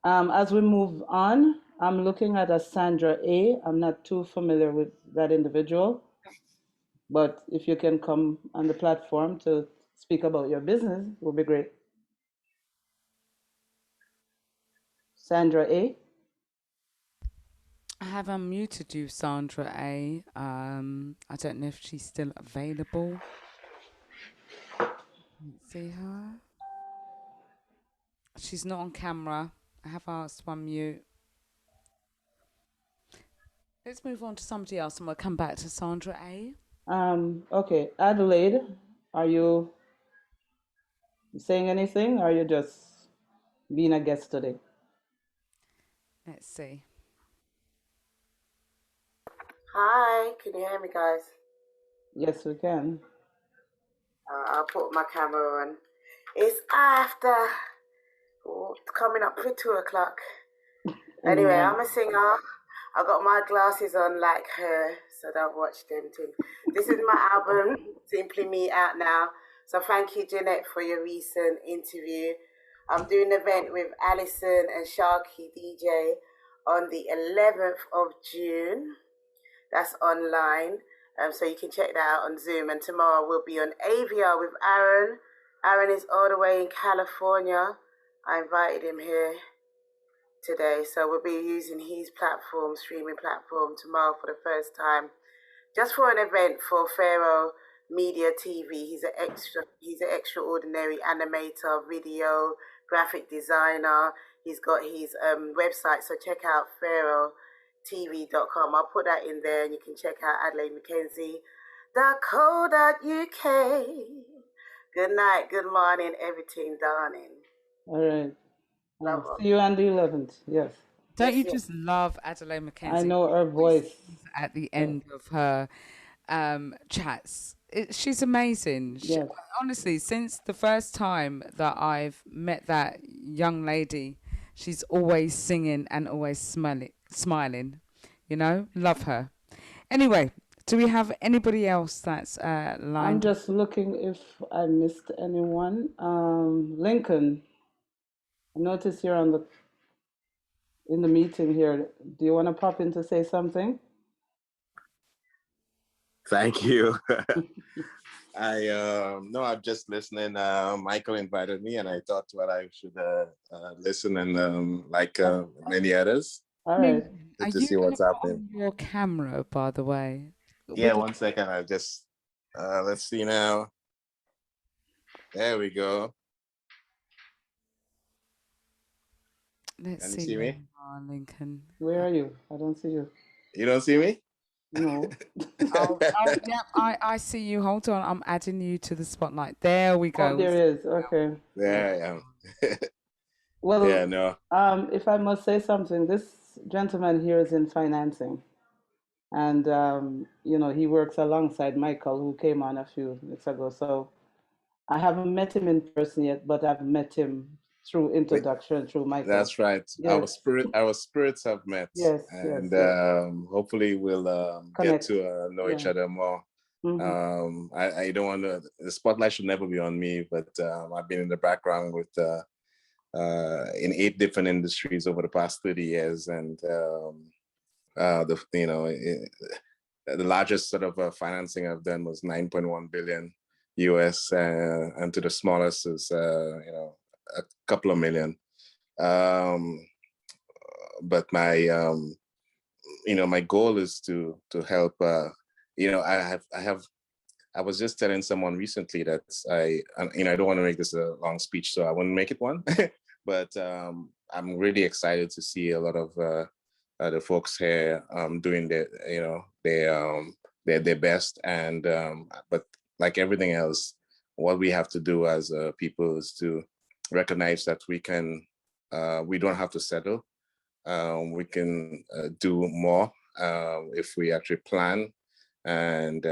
right. As we move on, I'm looking at a Sandra A. I'm not too familiar with that individual, but if you can come on the platform to speak about your business, it would be great. Sandra A. I have unmuted you, Sandra A. I don't know if she's still available. Let's see her. She's not on camera. I have asked to unmute. Let's move on to somebody else and we'll come back to Sandra A. Okay, Adelaide, are you saying anything, or are you just being a guest today? Let's see. Hi, can you hear me, guys? Yes, we can. I'll put my camera on. It's after coming up for 2 o'clock. Anyway, I'm a singer. I got my glasses on like her, so don't watch them things. This is my album, Simply Me, out now. So thank you, Jeanette, for your recent interview. I'm doing an event with Alison and Sharky DJ on the 11th of June. That's online. So you can check that out on Zoom. And tomorrow we'll be on AVR with Aaron. Aaron is all the way in California. I invited him here today. So we'll be using his platform, streaming platform, tomorrow for the first time. Just for an event for Pharaoh Media TV. He's an extraordinary animator, video, graphic designer. He's got his website, so check out pharaohtv.com. I'll put that in there, and you can check out AdelaideMcKenzie.co.uk. Good night, good morning, everything, darling. All right. See you on the 11th. Yes. Don't you just love Adelaide McKenzie? I know her voice. At the end of her chats. She's amazing. Yes. Honestly, since the first time that I've met that young lady, she's always singing and always smiling. Love her. Anyway, do we have anybody else that's lined? I'm just looking if I missed anyone. Lincoln, I noticed you're in the meeting here. Do you want to pop in to say something? Thank you. I'm just listening. Michael invited me, and I thought, well, I should listen and like many others. All right. To see what's happening. Your camera, by the way. Yeah, 1 second. I just let's see now. There we go. Let's Can see. you see me? Lincoln. Where are you? I don't see you. You don't see me? No. Yeah, I see you. Hold on. I'm adding you to the spotlight. There we go. Oh, there is. Okay. There I am. Well, yeah, no. If I must say something, this gentleman here is in financing. And, he works alongside Michael, who came on a few weeks ago. So I haven't met him in person yet, but I've met him through introduction, through Michael. That's right. Yes. Our spirits have met. Yes. And yes. hopefully we'll get to know each other more. Mm-hmm. I don't want to, the spotlight should never be on me, but I've been in the background with in 8 different industries over the past 30 years. And the largest sort of financing I've done was 9.1 billion US, and to the smallest is a couple of million. But my my goal is to help. I was just telling someone recently that I don't want to make this a long speech, so I wouldn't make it one. But I'm really excited to see a lot of the folks here doing their best, and but like everything else, what we have to do as people is to recognize that we don't have to settle. We can do more if we actually plan and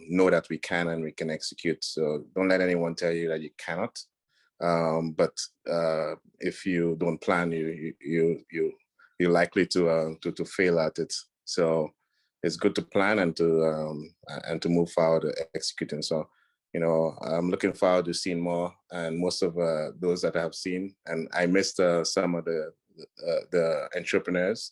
know that we can and we can execute. So don't let anyone tell you that you cannot. But if you don't plan, you're likely to fail at it. So it's good to plan and to move forward executing. So I'm looking forward to seeing more, and most of those that I have seen, and I missed some of the entrepreneurs,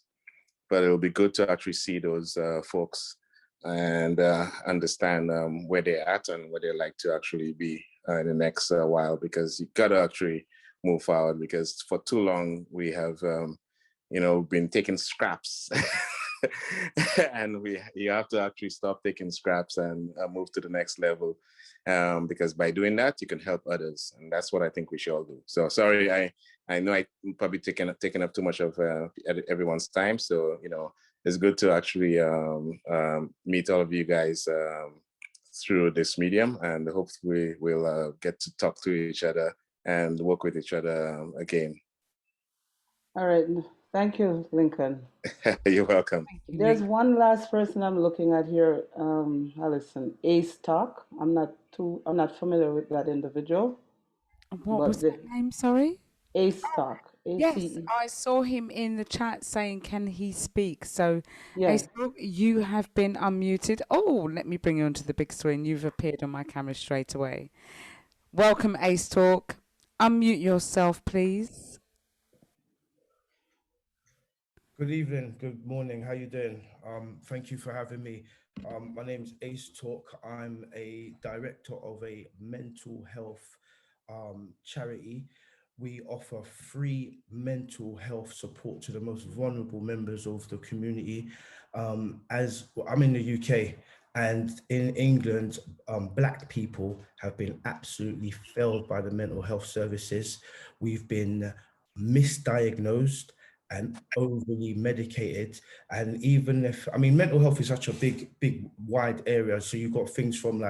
but it'll be good to actually see those folks and understand where they're at and where they like to actually be in the next while, because you got to actually move forward, because for too long we have been taking scraps and you have to actually stop taking scraps and move to the next level, because by doing that you can help others, and that's what I think we should all do. So sorry, I know I probably taken up too much of everyone's time, so it's good to actually meet all of you guys through this medium, and hopefully we'll get to talk to each other and work with each other again. All right. Thank you, Lincoln. You're welcome. There's one last person I'm looking at here, Allison. Ace Talk. I'm not familiar with that individual. What was the name? Sorry. Ace Talk. Yes, I saw him in the chat saying, "Can he speak?" So, Yes. Ace Talk, you have been unmuted. Oh, let me bring you onto the big screen. You've appeared on my camera straight away. Welcome, Ace Talk. Unmute yourself, please. Good evening, good morning. How you doing? Thank you for having me. My name is Ace Talk. I'm a director of a mental health charity. We offer free mental health support to the most vulnerable members of the community. As I'm in the UK, and in England, Black people have been absolutely failed by the mental health services. We've been misdiagnosed and overly medicated. And even if, mental health is such a big, wide area. So you've got things from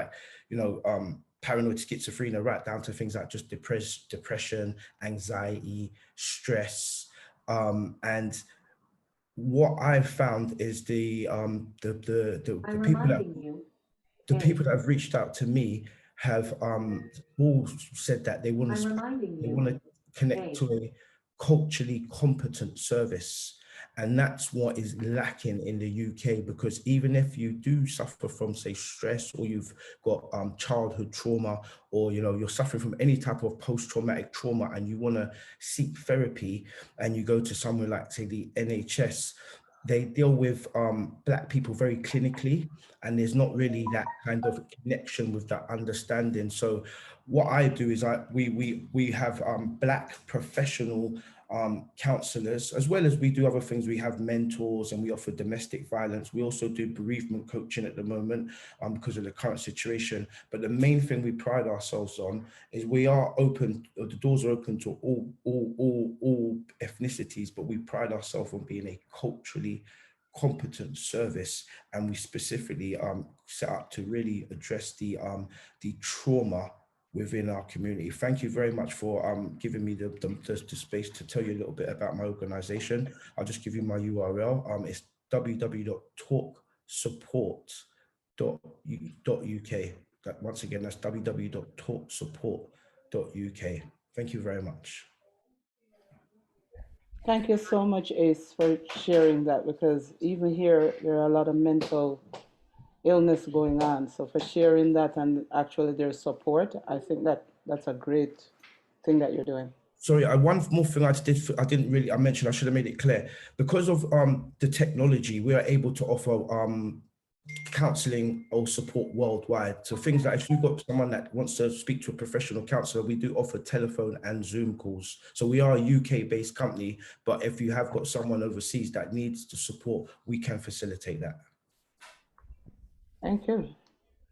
paranoid schizophrenia right down to things like just depression, anxiety, stress. And what I've found is the people that have reached out to me have all said that they want to connect to a culturally competent service. And that's what is lacking in the UK, because even if you do suffer from, say, stress, or you've got childhood trauma, or you're suffering from any type of post-traumatic trauma and you want to seek therapy, and you go to somewhere like, say, the NHS, they deal with Black people very clinically, and there's not really that kind of connection with that understanding. So what I do is we have Black professional counselors, as well as we do other things. We have mentors, and we offer domestic violence. We also do bereavement coaching at the moment because of the current situation. But the main thing we pride ourselves on is we are open, the doors are open to all ethnicities, but we pride ourselves on being a culturally competent service, and we specifically set up to really address the trauma within our community. Thank you very much for giving me the space to tell you a little bit about my organization. I'll just give you my URL. It's www.talksupport.uk. Once again, that's www.talksupport.uk. Thank you very much. Thank you so much, Ace, for sharing that, because even here, there are a lot of mental illness going on. So for sharing that and actually their support, I think that's a great thing that you're doing. Sorry, one more thing I mentioned, I should have made it clear. Because of the technology, we are able to offer counseling or support worldwide. So things like if you've got someone that wants to speak to a professional counselor, we do offer telephone and Zoom calls. So we are a UK-based company, but if you have got someone overseas that needs the support, we can facilitate that. Thank you.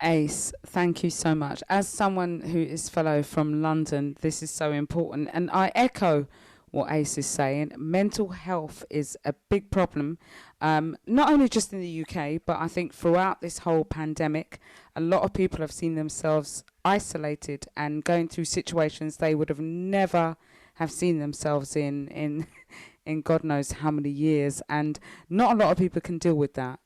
Ace, thank you so much. As someone who is fellow from London, this is so important. And I echo what Ace is saying. Mental health is a big problem, not only just in the UK, but I think throughout this whole pandemic, a lot of people have seen themselves isolated and going through situations they would have never have seen themselves in God knows how many years. And not a lot of people can deal with that,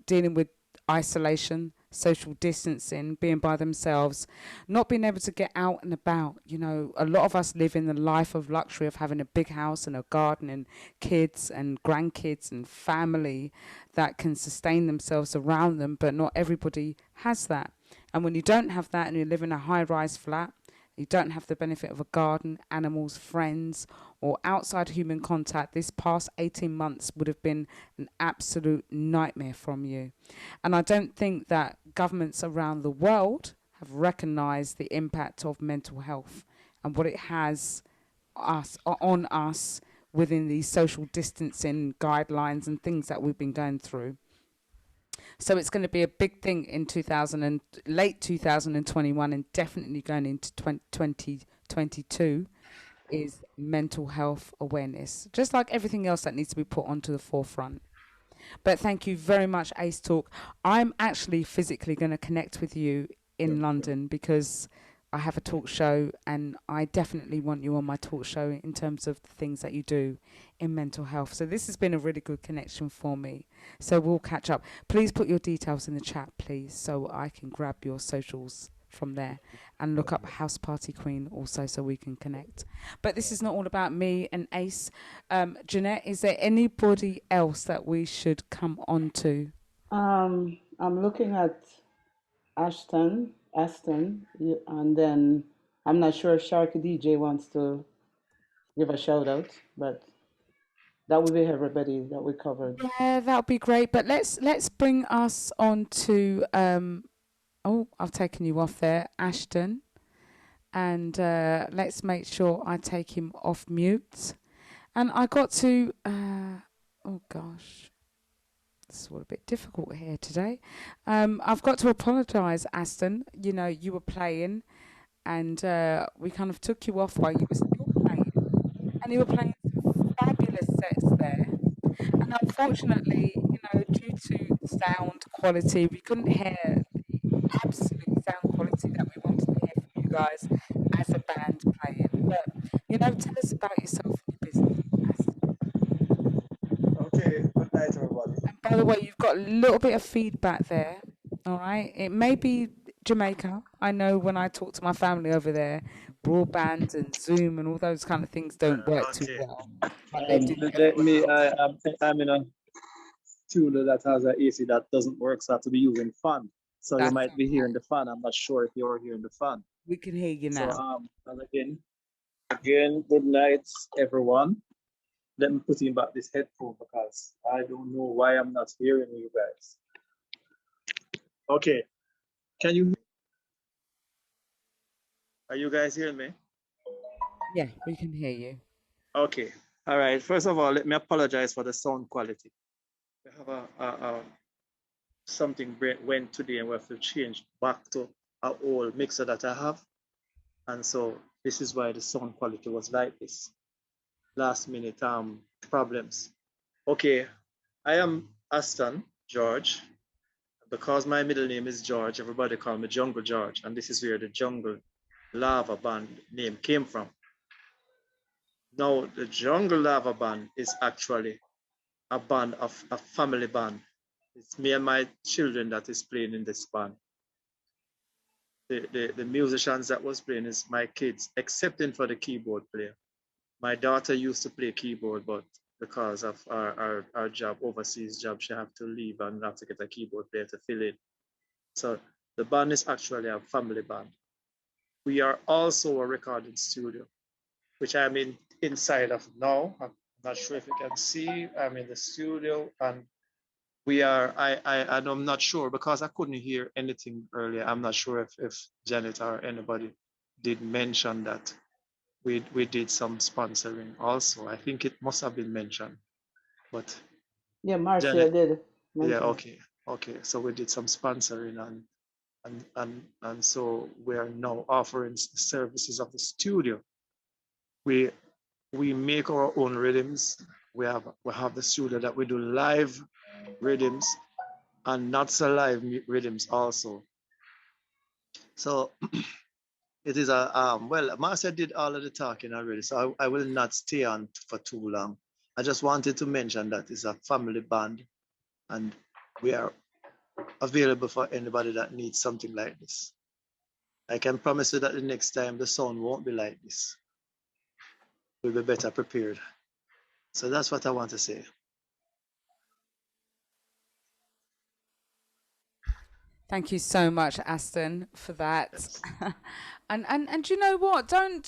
dealing with isolation, social distancing, being by themselves, not being able to get out and about. You know, a lot of us live in the life of luxury of having a big house and a garden and kids and grandkids and family that can sustain themselves around them, but not everybody has that. And when you don't have that and you live in a high-rise flat, you don't have the benefit of a garden, animals, friends, or outside human contact, this past 18 months would have been an absolute nightmare from you. And I don't think that governments around the world have recognized the impact of mental health and what it has on us within these social distancing guidelines and things that we've been going through. So it's going to be a big thing in late 2021 and definitely going into 2022 is mental health awareness, just like everything else that needs to be put onto the forefront. But thank you very much, Ace Talk. I'm actually physically going to connect with you in London because I have a talk show and I definitely want you on my talk show in terms of the things that you do in mental health. So this has been a really good connection for me. So we'll catch up. Please put your details in the chat, please, so I can grab your socials from there and look up House Party Queen also so we can connect. But this is not all about me and Ace. Jeanette, is there anybody else that we should come on to? I'm looking at Aston, and then I'm not sure if Sharky DJ wants to give a shout out, but that would be everybody that we covered. Yeah, that would be great. But let's bring us on to oh, I've taken you off there, Ashton, and let's make sure I take him off mute. And I got to oh gosh. It's all a bit difficult here today. I've got to apologise, Aston. You know, you were playing and we kind of took you off while you were still playing. And you were playing some fabulous sets there. And unfortunately, you know, due to sound quality, we couldn't hear the absolute sound quality that we wanted to hear from you guys as a band playing. But, you know, tell us about yourself and your business, Aston. Okay, good night, everybody. And by the way, you've got a little bit of feedback there. All right. It may be Jamaica. I know when I talk to my family over there, broadband and Zoom and all those kind of things don't work too well. But they do I'm in a studio that has an AC that doesn't work, so I have to be using fan. So you might be hearing the fan. I'm not sure if you're hearing the fan. We can hear you now. So and again, good night, everyone. Let me put in back this headphone because I don't know why I'm not hearing you guys. Okay, can you? Are you guys hearing me? Yeah, we can hear you. Okay, all right. First of all, let me apologize for the sound quality. We have something went today and we have to change back to an old mixer that I have. And so this is why the sound quality was like this. Last minute problems. Okay, I am Aston George. Because my middle name is George, everybody call me Jungle George. And this is where the Jungle Lava Band name came from. Now, the Jungle Lava Band is actually a family band. It's me and my children that is playing in this band. The musicians that was playing is my kids, excepting for the keyboard player. My daughter used to play keyboard, but because of our job, overseas job, she have to leave and have to get a keyboard player to fill in. So the band is actually a family band. We are also a recording studio, which I'm inside of now. I'm not sure if you can see. I'm in the studio and we are, and I'm not sure because I couldn't hear anything earlier. I'm not sure if Janet or anybody did mention that we did some sponsoring also. I think it must have been mentioned, but Yeah, Marcia Janet, did yeah, mention. okay. So we did some sponsoring and so we are now offering the services of the studio. We make our own rhythms. We have the studio that we do live rhythms and not so live rhythms also. So it is well, Marcia did all of the talking already, so I will not stay on for too long. I just wanted to mention that it's a family band and we are available for anybody that needs something like this. I can promise you that the next time the sound won't be like this. We'll be better prepared. So that's what I want to say. Thank you so much, Aston, for that. And you know what? Don't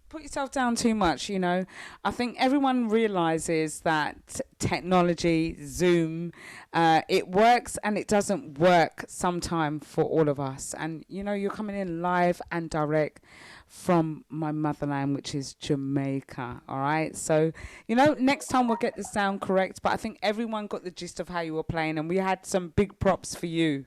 put yourself down too much. You know, I think everyone realizes that technology, Zoom, it works and it doesn't work sometime for all of us. And you know, you're coming in live and direct from my motherland, which is Jamaica. All right. So, you know, next time we'll get the sound correct. But I think everyone got the gist of how you were playing, and we had some big props for you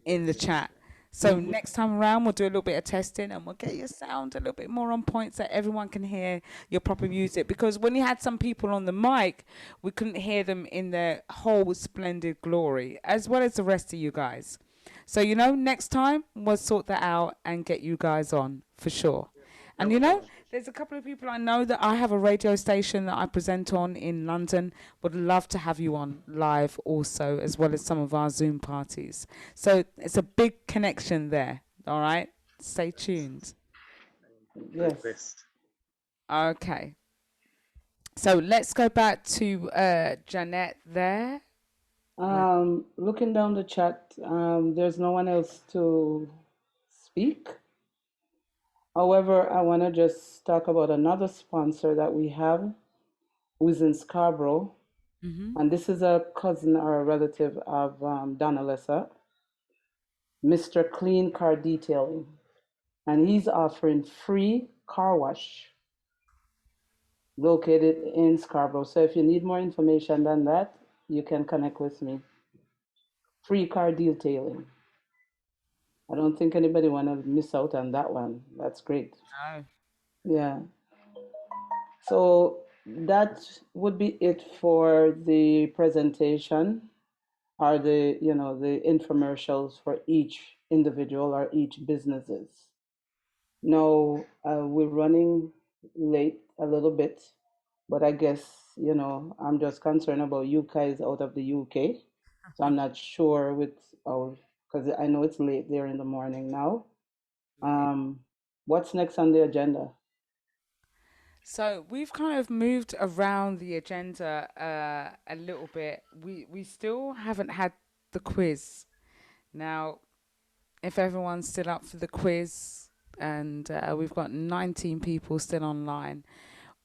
in the chat. So next time around, we'll do a little bit of testing and we'll get your sound a little bit more on point so everyone can hear your proper music. Because when you had some people on the mic, we couldn't hear them in their whole splendid glory, as well as the rest of you guys. So, you know, next time we'll sort that out and get you guys on for sure. And, you know, there's a couple of people I know that I have a radio station that I present on in London. Would love to have you on live also, as well as some of our Zoom parties. So it's a big connection there. All right. Stay tuned. Yes. Okay. So let's go back to Jeanette there. Looking down the chat, there's no one else to speak. However, I want to just talk about another sponsor that we have who's in Scarborough. And this is a cousin or a relative of Donna Lessa, Mr. Clean Car Detailing. And he's offering free car wash located in Scarborough. So if you need more information than that, you can connect with me. Free car detailing. I don't think anybody want to miss out on that one. That's great. No. Yeah. So that would be it for the presentation or the, you know, the infomercials for each individual or each businesses. Now, we're running late a little bit, but I guess, you know, I'm just concerned about you guys out of the UK. So I'm not sure with our, because I know it's late there in the morning now. What's next on the agenda? So we've kind of moved around the agenda a little bit. We still haven't had the quiz. Now, if everyone's still up for the quiz, and we've got 19 people still online,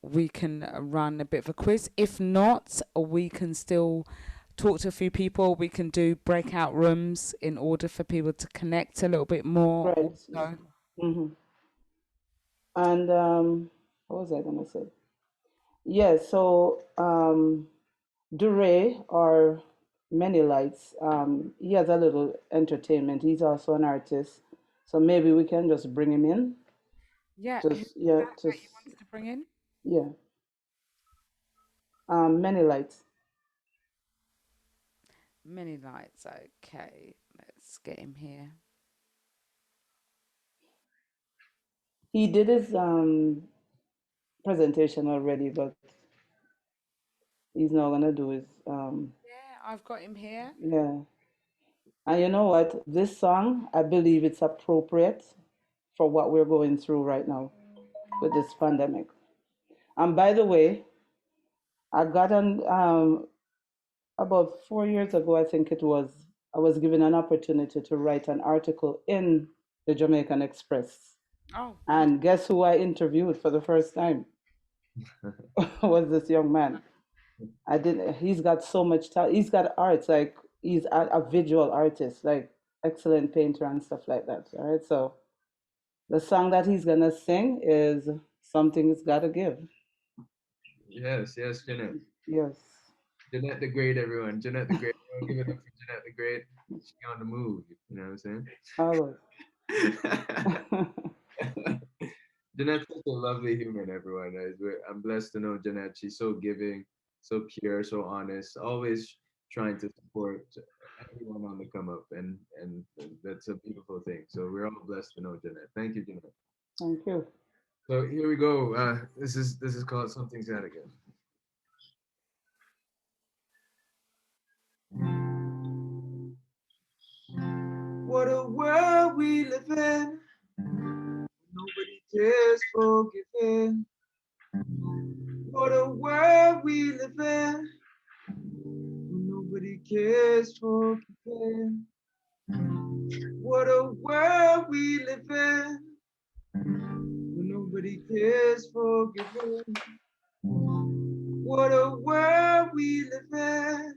we can run a bit of a quiz. If not, we can still talk to a few people. We can do breakout rooms in order for people to connect a little bit more. Right. Also. And what was I gonna say? Yeah, so Duray or Many Lights, he has a little entertainment. He's also an artist. So maybe we can just bring him in. Yeah. Just You wanted to bring in? yeah. Many Lights. Many Lights. Okay, let's get him here. He did his presentation already, but he's now gonna do his Yeah, I've got him here. yeah. And you know what? This song, I believe it's appropriate for what we're going through right now with this pandemic. And by the way, I got on about 4 years ago, I think it was, I was given an opportunity to write an article in the Jamaican Express. Oh. And guess who I interviewed for the first time? Was this young man. He's got so much talent. He's got arts like he's a visual artist, like excellent painter and stuff like that. All right, so the song that he's gonna sing is Something's Gotta Give. Yes, Jeanette. Yes. Jeanette the Great, everyone. Jeanette the Great. Give it up for Jeanette the Great. She on the move. You know what I'm saying? Always. Jeanette's such a lovely human, everyone. I'm blessed to know Jeanette. She's so giving, so pure, so honest, always trying to support everyone on the come up, and that's a beautiful thing. So we're all blessed to know Jeanette. Thank you, Jeanette. Thank you. So here we go. This is called Something's Gotta Give. What a world we live in. Nobody cares for giving. What a world we live in. Nobody cares for giving. What a world we live in. Nobody cares for giving. What a world we live in.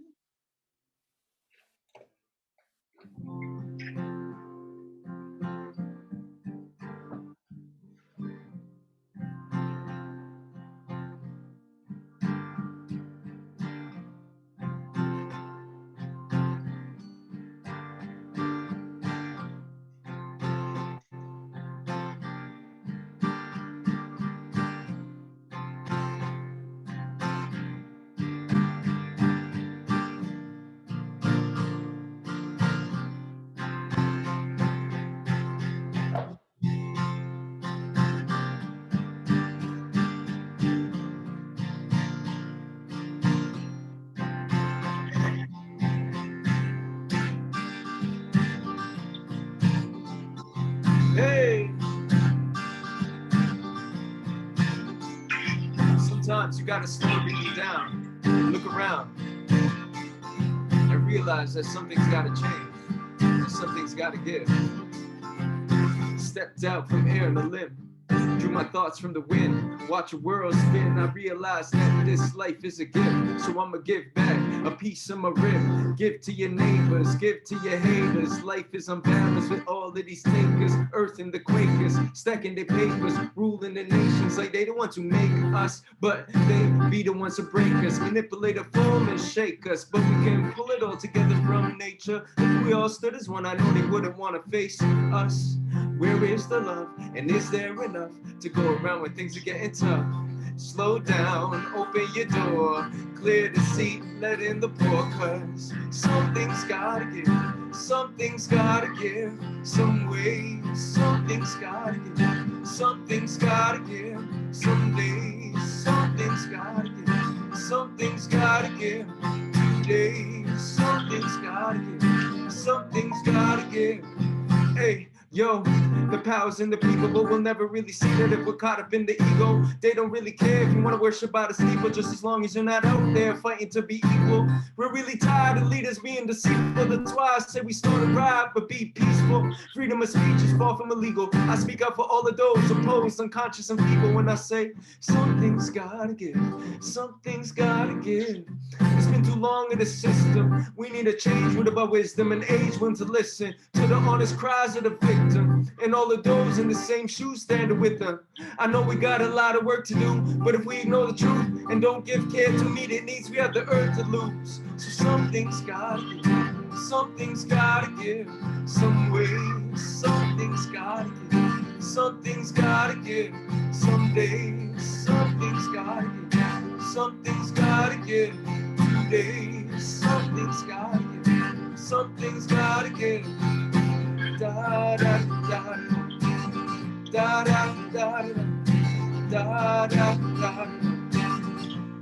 Hey! Sometimes you gotta slow everything down, look around, and realize that something's gotta change, something's gotta give. Stepped out from air on a limb, drew my thoughts from the wind, watch a world spin. I realized that this life is a gift, so I'ma give back a piece of my rib. Give to your neighbors, give to your haters. Life is unbalanced with all of these takers, earth and the quakers, stacking their papers, ruling the nations like they the ones who make us, but they be the ones who break us, manipulate a form and shake us. But we can pull it all together from nature. If we all stood as one, I know they wouldn't want to face us. Where is the love, and is there enough to go around when things are getting tough? Slow down, open your door, clear the seat, let in the pour, cause something's gotta give, something's gotta give, some way, something's gotta give, something's gotta give, someday, something's gotta give, something's gotta give, today, something's gotta give, something's gotta give, hey. Yo, the power's in the people, but we'll never really see that if we're caught up in the ego. They don't really care if you want to worship by the steeple, just as long as you're not out there fighting to be equal. We're really tired of leaders being deceitful. That's why I say we start a riot, but be peaceful. Freedom of speech is far from illegal. I speak out for all of those opposed, unconscious, and feeble when I say something's gotta give, something's gotta give. It's been too long in the system. We need a change with about wisdom and age when to listen to the honest cries of the victim. And all of those in the same shoes standing with them. I know we got a lot of work to do, but if we ignore the truth and don't give care to meet it needs, we have the earth to lose. So something's gotta give, something's gotta give, some way, something's gotta give, something's gotta give, someday, something's gotta give, something's gotta give, today, something's gotta give, something's gotta give. Da da da da da da da da da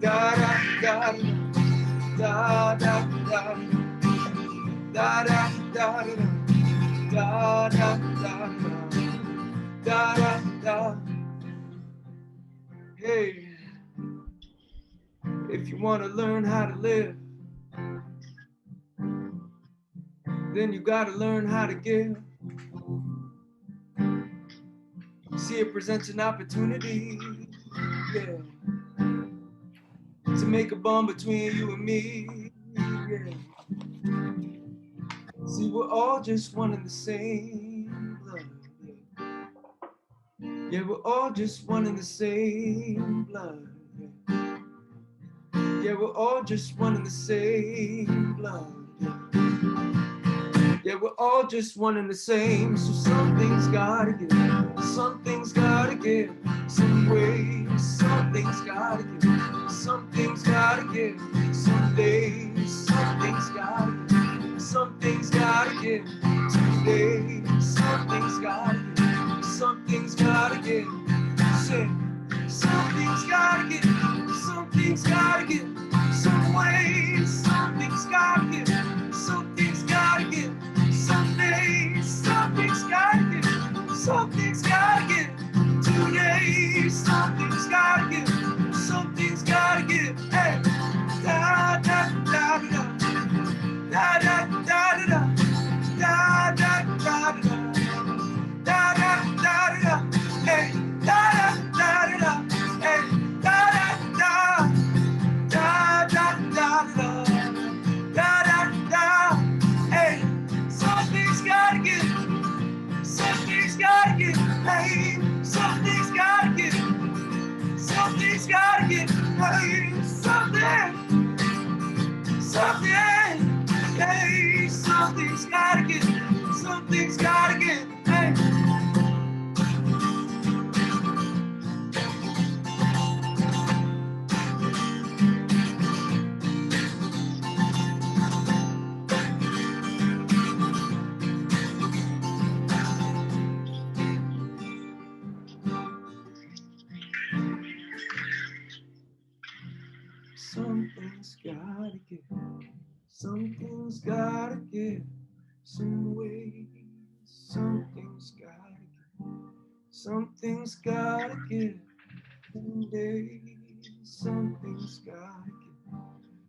da da da da da da da da. Hey, if you want to learn how to live, then you gotta learn how to give. See, it presents an opportunity, yeah, to make a bond between you and me, yeah. See, we're all just one and the same blood. Yeah, we're all just one and the same blood. Yeah, we're all just one and the same blood. Yeah, we're all just one and the same. So something's gotta give. Something's gotta give. Some way. Something's gotta give. Something's gotta give. Someday. Something's gotta give. Something's gotta give. Today. Something's gotta give. Something's gotta give. Say, something's gotta give. Something's gotta give. Some way. Something's gotta give. Something's gotta give. Someday, something's gotta give. Something's gotta give. Today, something's gotta give. Something's gotta give. Hey, da da da da da da da da da da da da da da da da. Hey, da da da da. Hey, da da da da da da da da da. Hey. Something's gotta give. Something's gotta give. Hey, something's gotta give. Something's gotta give. Hey, something. Something. Hey, something's gotta give. Something's gotta give. Hey. Something's gotta give. Something's gotta give. Some way. Something's gotta give. Something's gotta give. Someday. Something's gotta give.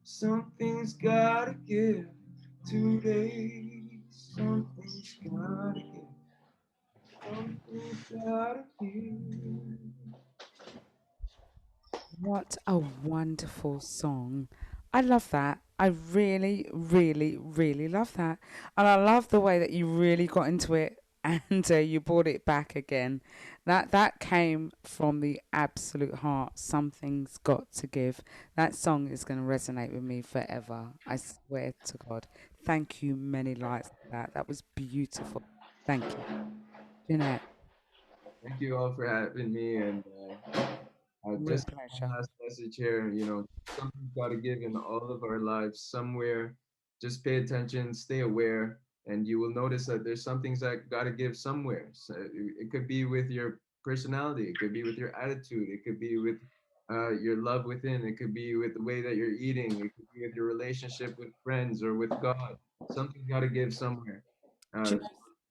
Something's gotta give. Today. Something's gotta give. Something's gotta give. What a wonderful song. I love that. I really, really, really love that. And I love the way that you really got into it and you brought it back again. That came from the absolute heart. Something's got to give. That song is going to resonate with me forever. I swear to God. Thank you, many lights for that. That was beautiful. Thank you. Jeanette. Thank you all for having me. And Real just pleasure. one last message here. You know, something's got to give in all of our lives somewhere. Just pay attention, stay aware, and you will notice that there's some things that got to give somewhere. So it could be with your personality, it could be with your attitude, it could be with your love within, it could be with the way that you're eating, it could be with your relationship with friends or with God. Something's got to give somewhere. Do you know,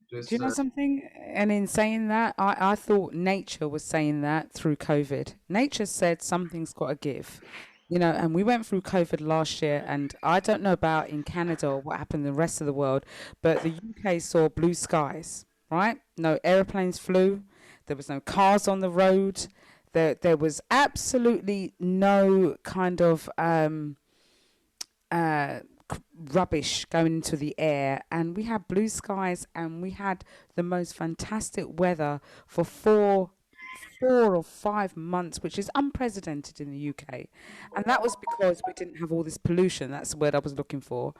Just do you know something? And in saying that, I thought nature was saying that through COVID. Nature said something's got to give. You know, and we went through COVID last year, and I don't know about in Canada or what happened in the rest of the world, but the UK saw blue skies, right? No airplanes flew. There was no cars on the road. There was absolutely no kind of rubbish going into the air, and we had blue skies, and we had the most fantastic weather for four or 5 months, which is unprecedented in the UK. And that was because we didn't have all this pollution. That's the word I was looking for.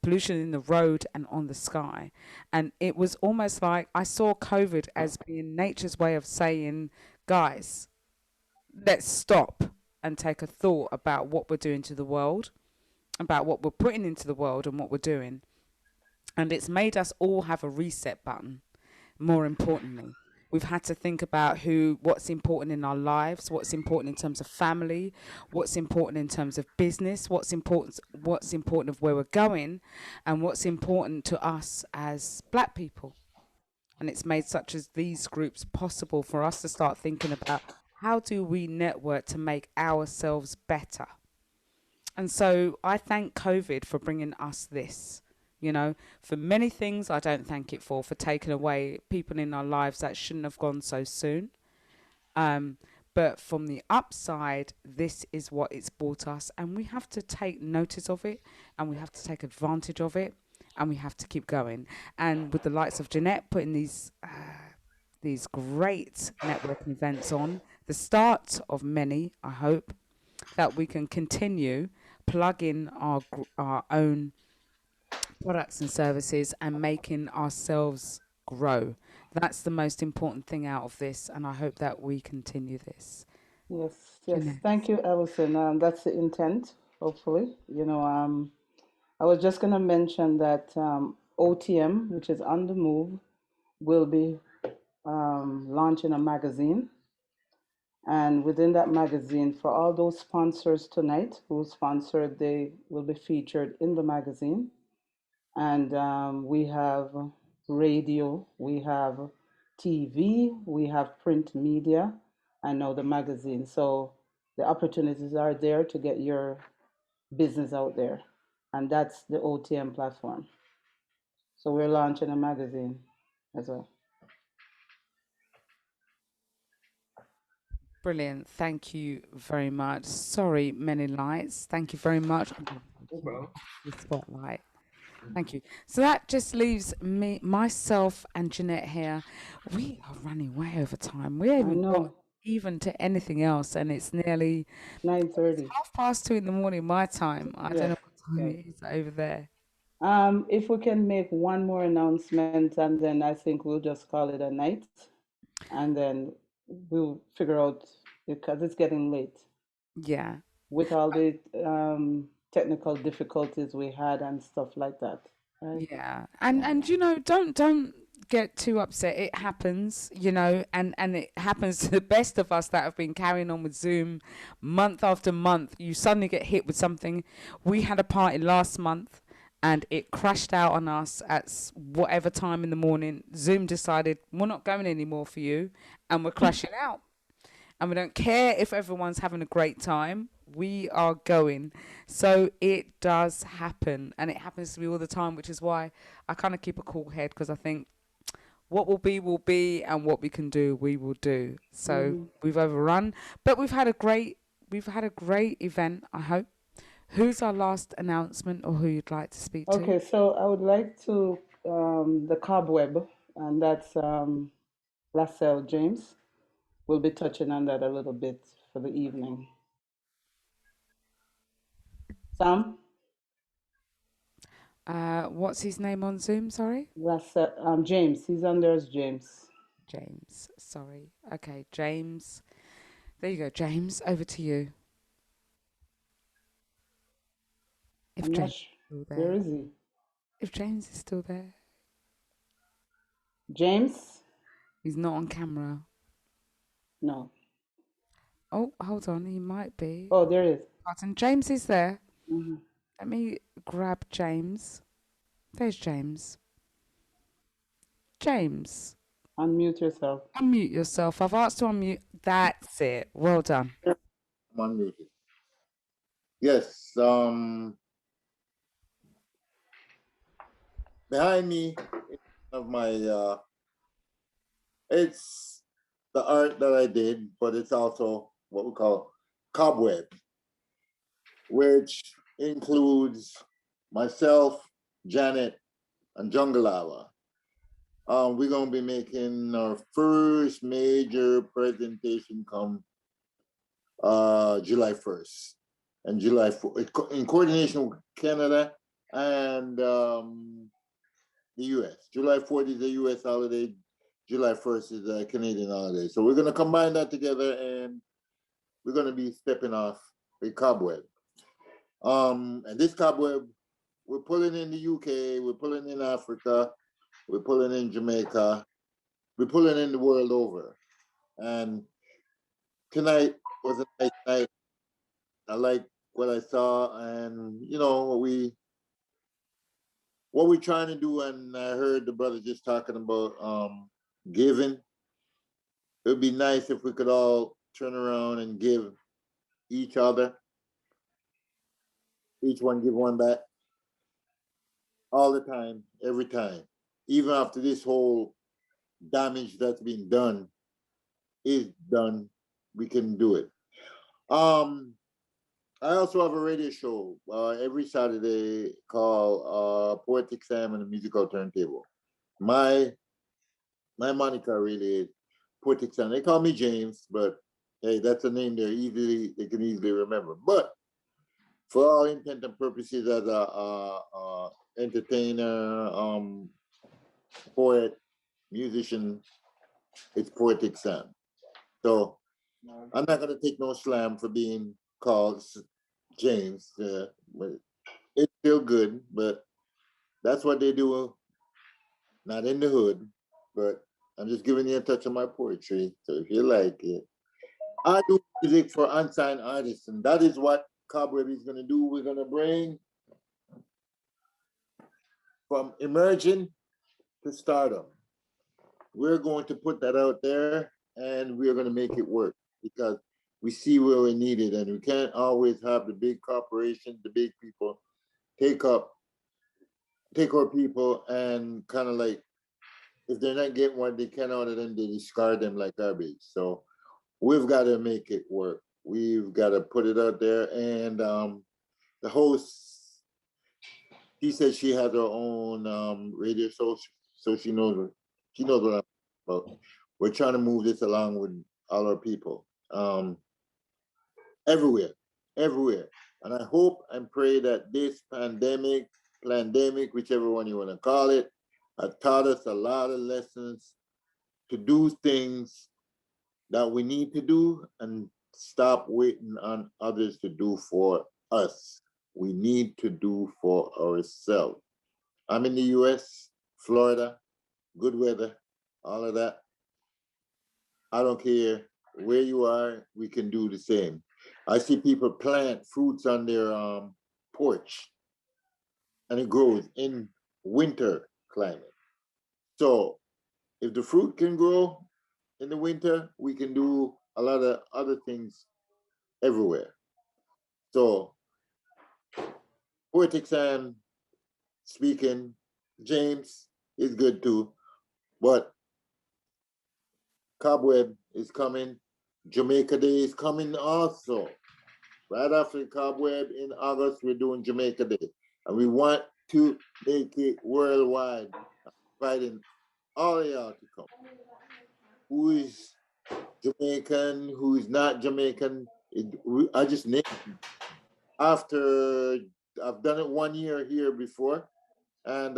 Pollution in the road and on the sky. And it was almost like I saw COVID as being nature's way of saying, guys, let's stop and take a thought about what we're doing to the world, about what we're putting into the world and what we're doing. And it's made us all have a reset button, more importantly. We've had to think about what's important in our lives, what's important in terms of family, what's important in terms of business, what's important of where we're going, and what's important to us as Black people. And it's made such as these groups possible for us to start thinking about how do we network to make ourselves better. And so I thank COVID for bringing us this. You know, for many things, I don't thank it for taking away people in our lives that shouldn't have gone so soon. But from the upside, this is what it's brought us, and we have to take notice of it, and we have to take advantage of it, and we have to keep going. And with the likes of Jeanette putting these great networking events on, the start of many, I hope, that we can continue plugging our own products and services and making ourselves grow. That's the most important thing out of this, and I hope that we continue this. Yes, Jeanette. thank you, Alison. That's the intent, hopefully. I was just going to mention that OTM, which is On the Move, will be launching a magazine. And within that magazine, for all those sponsors tonight who sponsored, they will be featured in the magazine. And we have radio, we have TV, we have print media, and now the magazine. So the opportunities are there to get your business out there. And that's the OTM platform. So we're launching a magazine as well. Brilliant. Thank you very much. Sorry, Many Lights. Thank you very much. The spotlight. Thank you. So that just leaves me, myself, and Jeanette here. We are running way over time. We haven't got even to anything else, and it's nearly 9:30. 2:30 in the morning my time. I don't know what time it is over there. If we can make one more announcement, and then I think we'll just call it a night, and then we'll figure out, because it's getting late. Yeah. With all the technical difficulties we had and stuff like that. Right? Yeah. And you know, don't get too upset. It happens, you know, and it happens to the best of us that have been carrying on with Zoom month after month. You suddenly get hit with something. We had a party last month and it crashed out on us at whatever time in the morning. Zoom decided we're not going anymore for you, and we're crashing out. And we don't care if everyone's having a great time. We are going. So it does happen, and it happens to me all the time, which is why I kind of keep a cool head, because I think what will be, and what we can do, we will do. So we've overrun, but we've had a great event, I hope. Who's our last announcement, or who you'd like to speak to? Okay, so I would like to the Cobweb, and that's Lassell James. We'll be touching on that a little bit for the evening. Sam? What's his name on Zoom, sorry? James. He's on there as James. James, sorry. Okay, James. There you go, James. Over to you. If James is still there. Where is he? If James is still there. James? He's not on camera. No. Oh, hold on. He might be. Oh, there is. And James is there. Mm-hmm. Let me grab James. There's James. James. Unmute yourself. Unmute yourself. I've asked to unmute. That's it. Well done. I'm unmuted. Yes. Behind me of my it's the art that I did, but it's also what we call Cobweb, which includes myself, Janet, and Jungalawa. We're going to be making our first major presentation come July 1st and July 4th, in coordination with Canada and the US. July 4th is a US holiday. July 1st is a Canadian holiday. So we're going to combine that together, and we're going to be stepping off a Cobweb. And this Cobweb, we're pulling in the UK, we're pulling in Africa, we're pulling in Jamaica, we're pulling in the world over. And tonight was a nice night. I like what I saw, and you know, what we're trying to do, and I heard the brother just talking about giving. It would be nice if we could all turn around and give each other. Each one give one back. All the time, every time. Even after this whole damage that's been done is done, we can do it. I also have a radio show every Saturday called Poetic Sam and the Musical Turntable. My moniker really is Poetic Sam. They call me James, but hey, that's a name they can easily remember. But for all intent and purposes, as a entertainer, poet, musician, it's Poetic Sam. So I'm not gonna take no slam for being called James. But it's still good, but that's what they do. Not in the hood, but I'm just giving you a touch of my poetry. So if you like it, I do music for unsigned artists, and that is what Cobweb is gonna do. We're gonna bring from emerging to stardom. We're going to put that out there, and we're going to make it work because we see where we need it, and we can't always have the big corporations, the big people take our people and kind of like, if they're not getting what they can out of them, they discard them like garbage. So we've got to make it work. We've got to put it out there, and the host, he said she has her own radio show, so she knows what I'm about. We're trying to move this along with all our people, everywhere. And I hope and pray that this pandemic, whichever one you want to call it, has taught us a lot of lessons to do things that we need to do and stop waiting on others to do for us. We need to do for ourselves. I'm in the US, Florida, good weather, all of that. I don't care where you are, we can do the same. I see people plant fruits on their porch, and it grows in winter climate. So if the fruit can grow in the winter, we can do a lot of other things everywhere. So Poetic Sam speaking, James is good too, but Cobweb is coming. Jamaica Day is coming also. Right after Cobweb in August, we're doing Jamaica Day. And we want to make it worldwide. Inviting all of y'all to come. Who is Jamaican, who is not Jamaican? I just named it. After I've done it 1 year here before, and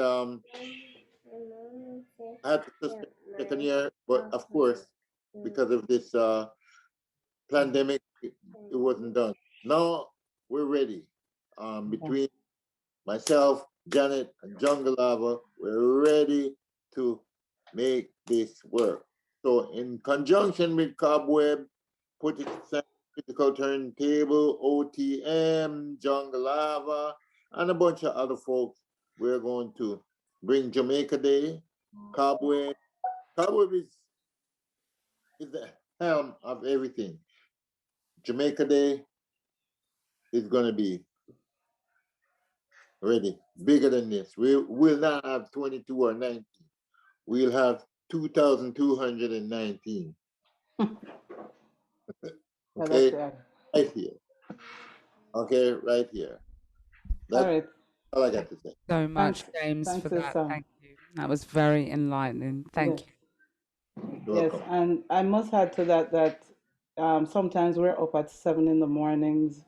I had to suspend the second year, but of course, because of this pandemic, it wasn't done. Now we're ready. Between myself, Janet, and Jungle Lava, we're ready to make this work. So in conjunction with Cobweb, Physical Turntable, OTM, Jungle Lava, and a bunch of other folks, we're going to bring Jamaica Day, Cobweb. Cobweb is the helm of everything. Jamaica Day is going to be ready, bigger than this. We will not have 22 or 19. We'll have 2,219. Okay, right here. Okay, right here. That's all I got to say. So much, Thanks. James, Thanks, for that. Sam. Thank you. That was very enlightening. Thank Yes. you. Yes, and I must add to that sometimes we're up at 7 in the mornings,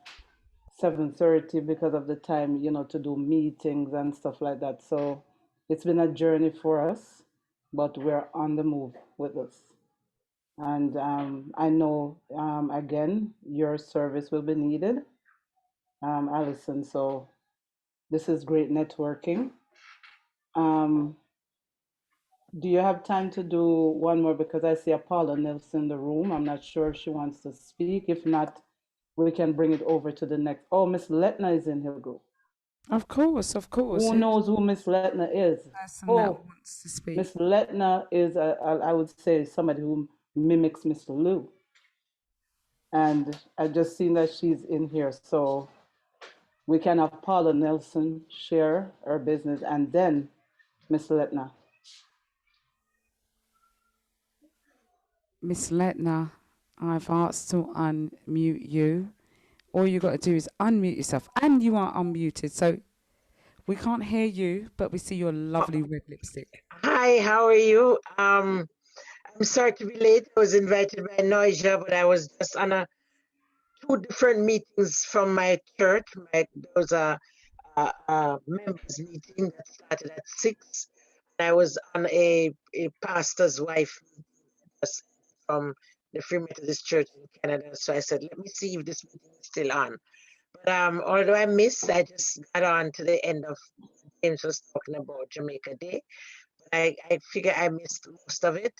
7:30 because of the time, to do meetings and stuff like that. So it's been a journey for us, but we're on the move with us. And I know, again, your service will be needed, Allison. So this is great networking. Do you have time to do one more? Because I see Paula Nelson in the room. I'm not sure if she wants to speak. If not, we can bring it over to the next. Oh, Miss Letna is in her group. Of course. Who knows who Miss Letna is? Person that wants to speak. Miss Letna is, I would say, somebody who mimics Mr. Lou. And I just seen that she's in here. So we can have Paula Nelson share her business and then Miss Letna. Miss Letna, I've asked to unmute you. All you got to do is unmute yourself, and you are unmuted. So we can't hear you, but we see your lovely red lipstick. Hi, how are you? I'm sorry to be late. I was invited by Noisia, but I was just on two different meetings from my church. There was a members meeting that started at 6. I was on a pastor's wife just from the Free Methodist Church in Canada. So I said, let me see if this meeting is still on. But although I missed, I just got on to the end of James was talking about Jamaica Day. I figure I missed most of it.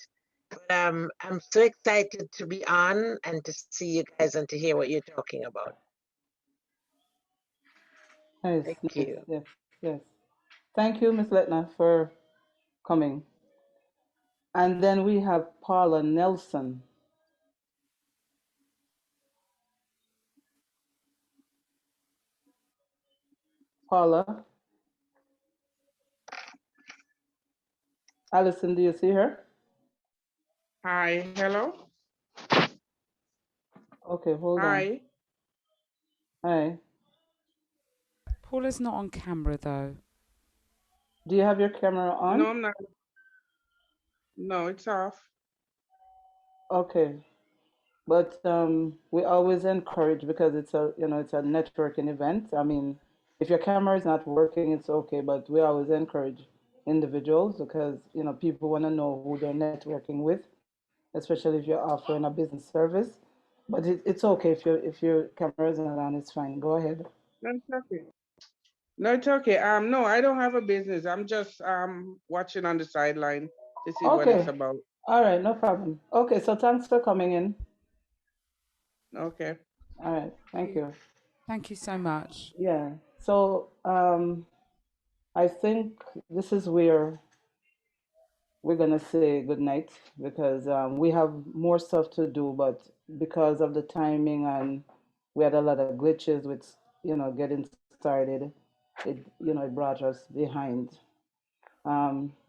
But I'm so excited to be on and to see you guys and to hear what you're talking about. Nice, Thank nice, you. yes, yes. Thank you, Miss Letna, for coming. And then we have Paula Nelson. Paula. Alison, do you see her? Hi, hello. Okay, hold on. Hi. Hi. Paula's not on camera though. Do you have your camera on? No, I'm not. No, it's off. Okay. But we always encourage, because it's a it's a networking event. I mean, if your camera is not working, it's okay, but we always encourage individuals, because people want to know who they're networking with, especially if you're offering a business service. But it's okay if your camera is not on, it's fine. Go ahead. No, it's okay. No, it's okay. No, I don't have a business. I'm just watching on the sideline to see what it's Okay. about. All right, no problem. Okay, so thanks for coming in. Okay. All right, thank you. Thank you so much. Yeah. So I think this is where we're gonna say good night, because we have more stuff to do, but because of the timing and we had a lot of glitches with getting started, it brought us behind.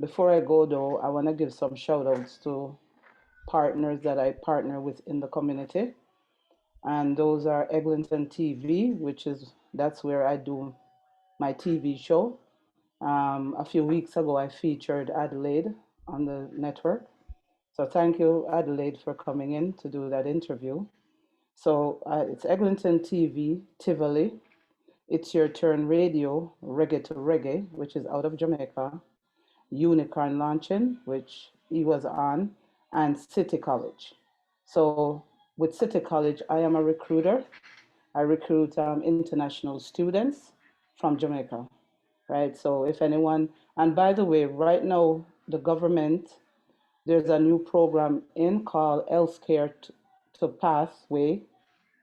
Before I go though, I want to give some shout outs to partners that I partner with in the community, and those are Eglinton TV, that's where I do my TV show. A few weeks ago, I featured Adelaide on the network. So thank you, Adelaide, for coming in to do that interview. So it's Eglinton TV, Tivoli. It's Your Turn Radio, Reggae to Reggae, which is out of Jamaica. Unicorn Launching, which he was on, and City College. So with City College, I am a recruiter. I recruit international students from Jamaica, right? So if anyone, and by the way, right now, the government, there's a new program in called Healthcare to Pathway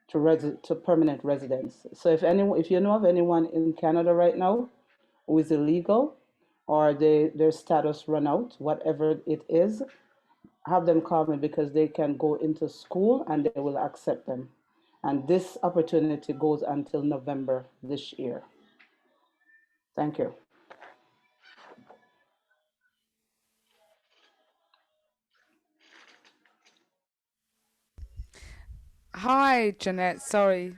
to permanent residence. So if you know of anyone in Canada right now who is illegal, or their status run out, whatever it is, have them call me, because they can go into school and they will accept them. And this opportunity goes until November this year. Thank you. Hi, Jeanette. Sorry.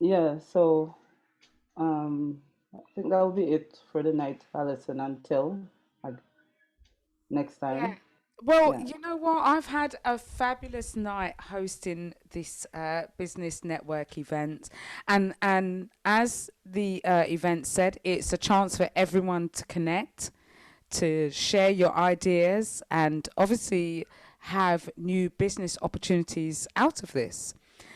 Yeah, so I think that will be it for the night, Alison, until next time. Well, Yeah. you know what? I've had a fabulous night hosting this business network event, and as the event said, it's a chance for everyone to connect, to share your ideas, and obviously have new business opportunities out of this.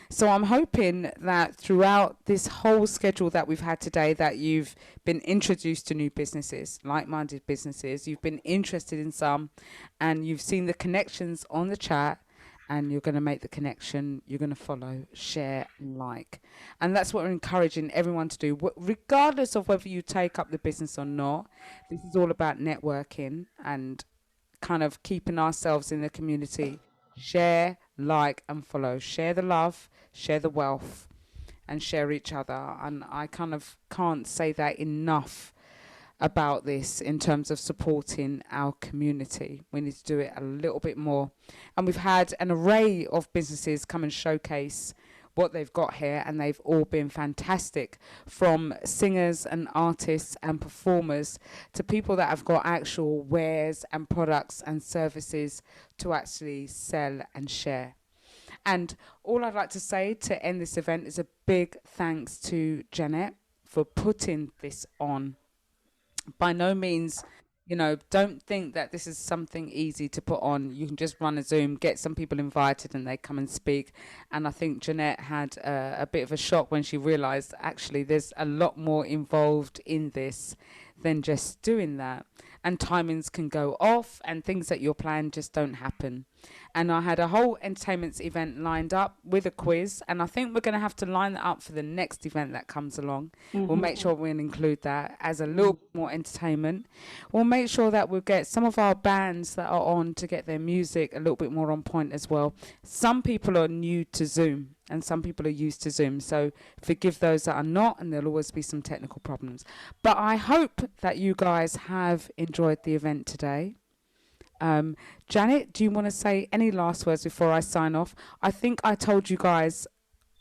So I'm hoping that throughout this whole schedule that we've had today, that you've been introduced to new businesses, like-minded businesses, you've been interested in some, and you've seen the connections on the chat, and you're going to make the connection, you're going to follow, share, and like. And that's what we're encouraging everyone to do, regardless of whether you take up the business or not. This is all about networking and kind of keeping ourselves in the community. Share, like, and follow. Share the love, share the wealth, and share each other. And I kind of can't say that enough. about this in terms of supporting our community. We need to do it a little bit more. And we've had an array of businesses come and showcase what they've got here, and they've all been fantastic, from singers and artists and performers to people that have got actual wares and products and services to actually sell and share. And all I'd like to say to end this event is a big thanks to Jeanette for putting this on. By no means, don't think that this is something easy to put on. You can just run a Zoom, get some people invited, and they come and speak. And I think Jeanette had a bit of a shock when she realised actually there's a lot more involved in this than just doing that. And timings can go off, and things that you're planned just don't happen. And I had a whole entertainment event lined up with a quiz, and I think we're going to have to line that up for the next event that comes along. We'll make sure we'll include that as a little bit more entertainment. We'll make sure that we'll get some of our bands that are on to get their music a little bit more on point as well. Some people are new to Zoom, and some people are used to Zoom, so forgive those that are not, and there'll always be some technical problems. But I hope that you guys have enjoyed the event today. Janet, do you want to say any last words before I sign off? I think I told you guys,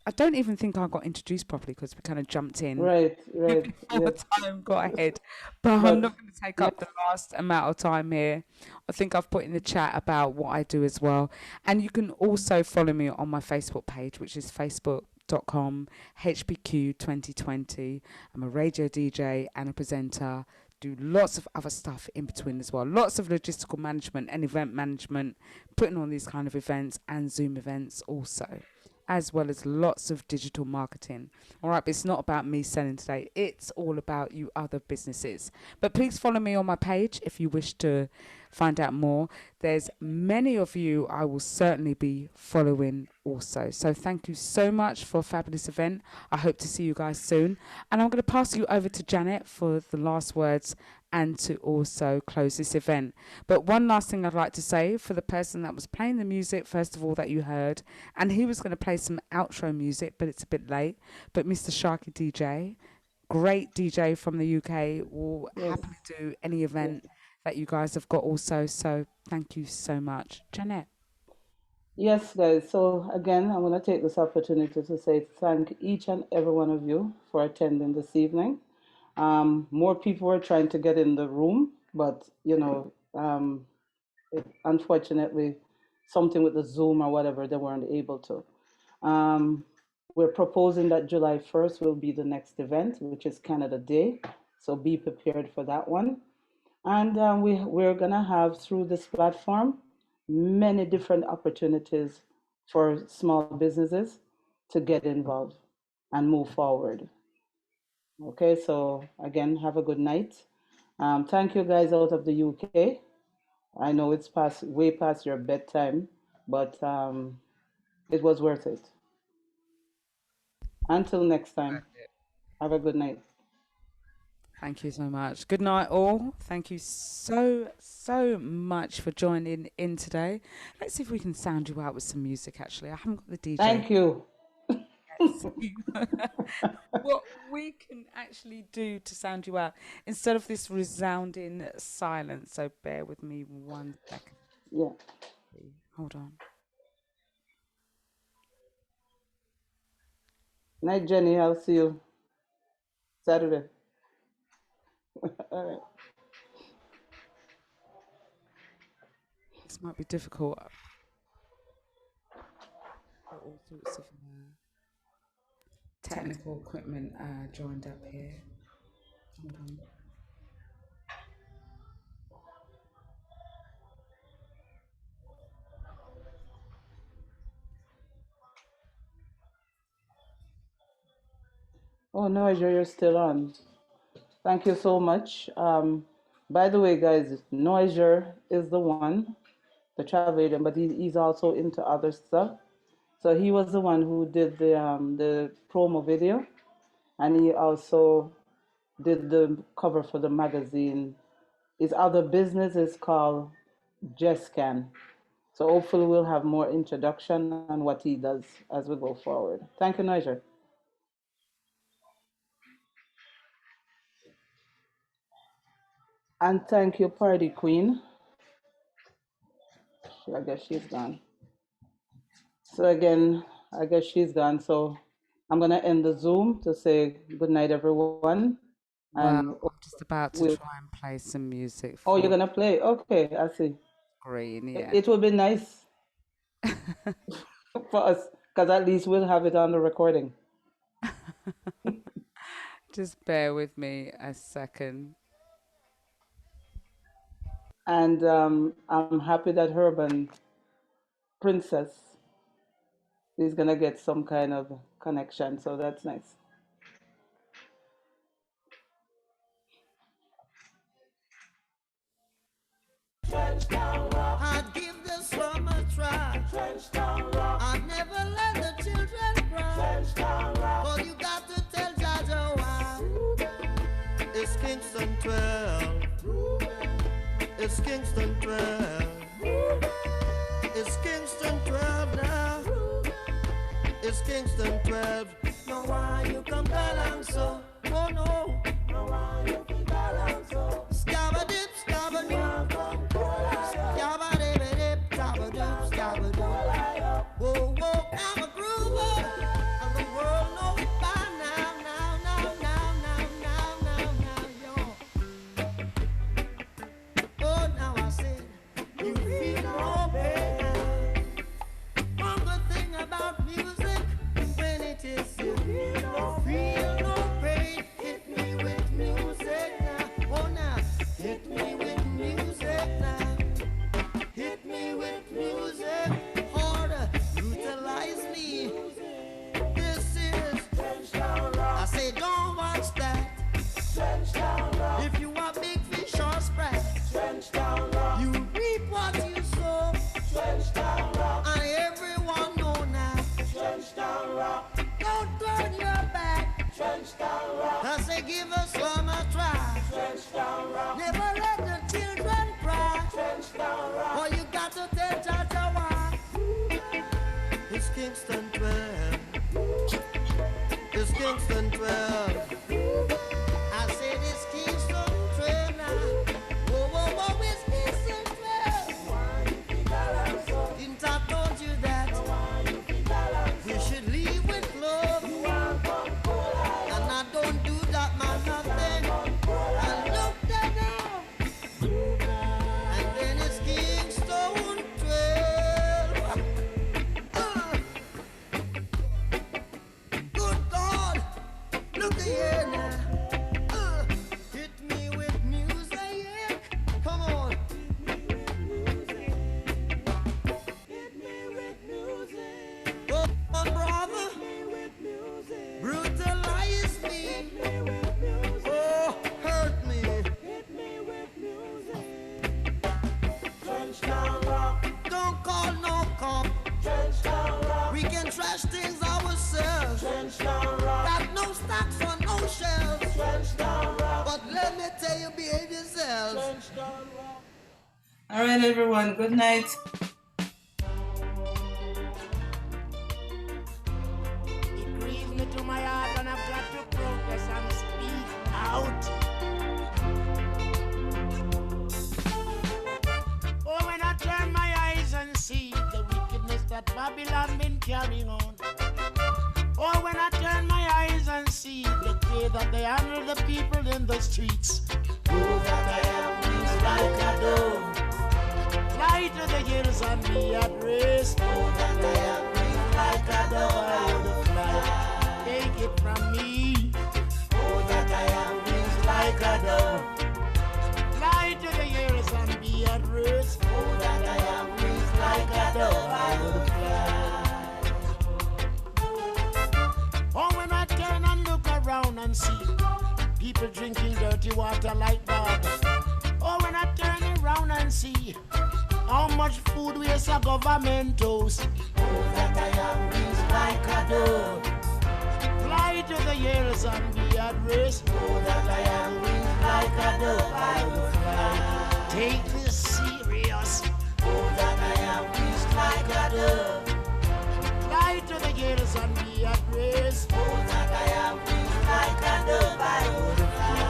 I don't even think I got introduced properly because we kind of jumped in. Right. Before time got ahead. But I'm not going to take up the last amount of time here. I think I've put in the chat about what I do as well. And you can also follow me on my Facebook page, which is facebook.com HPQ 2020. I'm a radio DJ and a presenter. Do lots of other stuff in between as well. Lots of logistical management and event management, putting on these kind of events and Zoom events also, as well as lots of digital marketing. All right, but it's not about me selling today. It's all about you other businesses. But please follow me on my page if you wish to find out more. There's many of you I will certainly be following also. So thank you so much for a fabulous event. I hope to see you guys soon. And I'm going to pass you over to Janet for the last words and to also close this event. But one last thing I'd like to say for the person that was playing the music, first of all, that you heard, and he was going to play some outro music, but it's a bit late. But Mr. Sharky DJ, great DJ from the UK, will happily do any event that you guys have got also. So thank you so much. Janet. Yes, guys. So again, I'm going to take this opportunity to say thank each and every one of you for attending this evening. More people were trying to get in the room, but unfortunately, something with the Zoom or whatever, they weren't able to. We're proposing that July 1st will be the next event, which is Canada Day. So be prepared for that one. And we're going to have, through this platform, many different opportunities for small businesses to get involved and move forward. Okay, so again, have a good night. Thank you guys out of the UK. I know it's way past your bedtime, but it was worth it. Until next time, have a good night. Thank you so much. Good night, all. Thank you so much for joining in today. Let's see if we can sound you out with some music, actually. I haven't got the DJ. Thank you. What we can actually do to sound you out instead of this resounding silence. So bear with me 1 second. Yeah. Hold on. Night, Jenny. I'll see you Saturday. All right. This might be difficult. All sorts of technical equipment joined up here. Hold on. Oh, no, you're still on. Thank you so much. By the way, guys, Noiser is the one, the travel agent, but he's also into other stuff. So he was the one who did the promo video, and he also did the cover for the magazine. His other business is called Jescan. So hopefully we'll have more introduction on what he does as we go forward. Thank you, Noiser. And thank you, Party Queen. I guess she's gone. So again, I guess she's gone. So I'm gonna end the Zoom to say good night, everyone. Well, And I'm just about to we'll. try and play some music Oh, you're for gonna play? Okay, I see. Green, It, yeah. it will be nice for us because at least we'll have it on the recording. Just bear with me a second. And I'm happy that Urban Princess is gonna get some kind of connection. So that's nice. I'd give the slum a try. I'd never let the children cry. But you got to tell Jaja why. It's Kingston 12. It's Kingston 12. It's Kingston 12 now. It's Kingston 12. No, why you come along so? Oh no. No, why you come along so? Scabba-dip, scabba-dip. Scabba-dip, scabba-dip, scabba-dip. Whoa, whoa, I'm a groover. And the world knows it by now, yo. Oh, now I said, you feel no pain. One good thing about music, when it is you feel no pain. Hit me with music now. Oh, now, hit me with music now. Hit me with music harder. Utilize me. This is I say, don't watch that. If you want big fish or sprat, you reap what you sow. And everyone know now. Don't turn your back. I say, give us some a try. Never let the children cry. Oh, you got to tell Jaja why. It's Kingston 12. It's Kingston 12. I said it's Kingston 12 now. Whoa, whoa, whoa, it's Kingston 12. Didn't I told you that? We should leave with love. And I don't do that, man, nothing. I look that now. And then it's Kingston 12. Good God, look here now. Hit me with music. Come on. Go on, brother. Brutalize me. Oh, hurt me. Don't call no cop. We can trash things ourselves. Got no stocks on no shelves. But let me tell you, behave yourselves. All right, everyone. Good night. It grieves me to my heart and I've got to progress and speak out. Oh, when I turn my eyes and see the wickedness that Babylon been carrying on. Oh, when I turn my eyes and see the way that they handle the people in the streets. Oh, that I am wings like a dove. Fly to the hills and be at rest. Oh, that I am wings like a dove. I would fly. Take it from me. Oh, that I am wings like a dove. Fly to the hills and be at rest. Oh, that I am wings like a dove. I would fly. Oh, when I turn and look around and see people drinking dirty water like that. Oh, when I turn around and see how much food waste a government toast. Oh, that I am wings like a dove. Fly to the hills and be at rest. Oh, that I am wings like a dove. I will fly. Take this serious. Oh, that I am wings like a dove. Fly to the hills and be at rest. Oh, that I am wings like a dove. I will fly.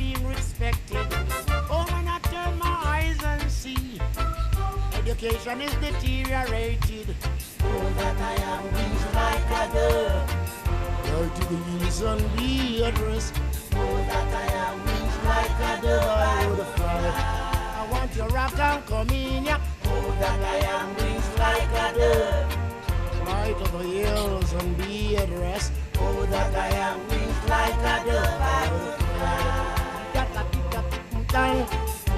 being respected. Oh, when I turn my eyes and see education is deteriorated. Oh, that I am weak like a dove. Go to the hills and be at rest. Oh, that I am weak like a dove. I would fly. I want your rock and come in, yeah. Oh, that I am weak like a dove. Fly to the hills and be at rest. Oh, that I am weak like a dove. I would fly. That I pick up down.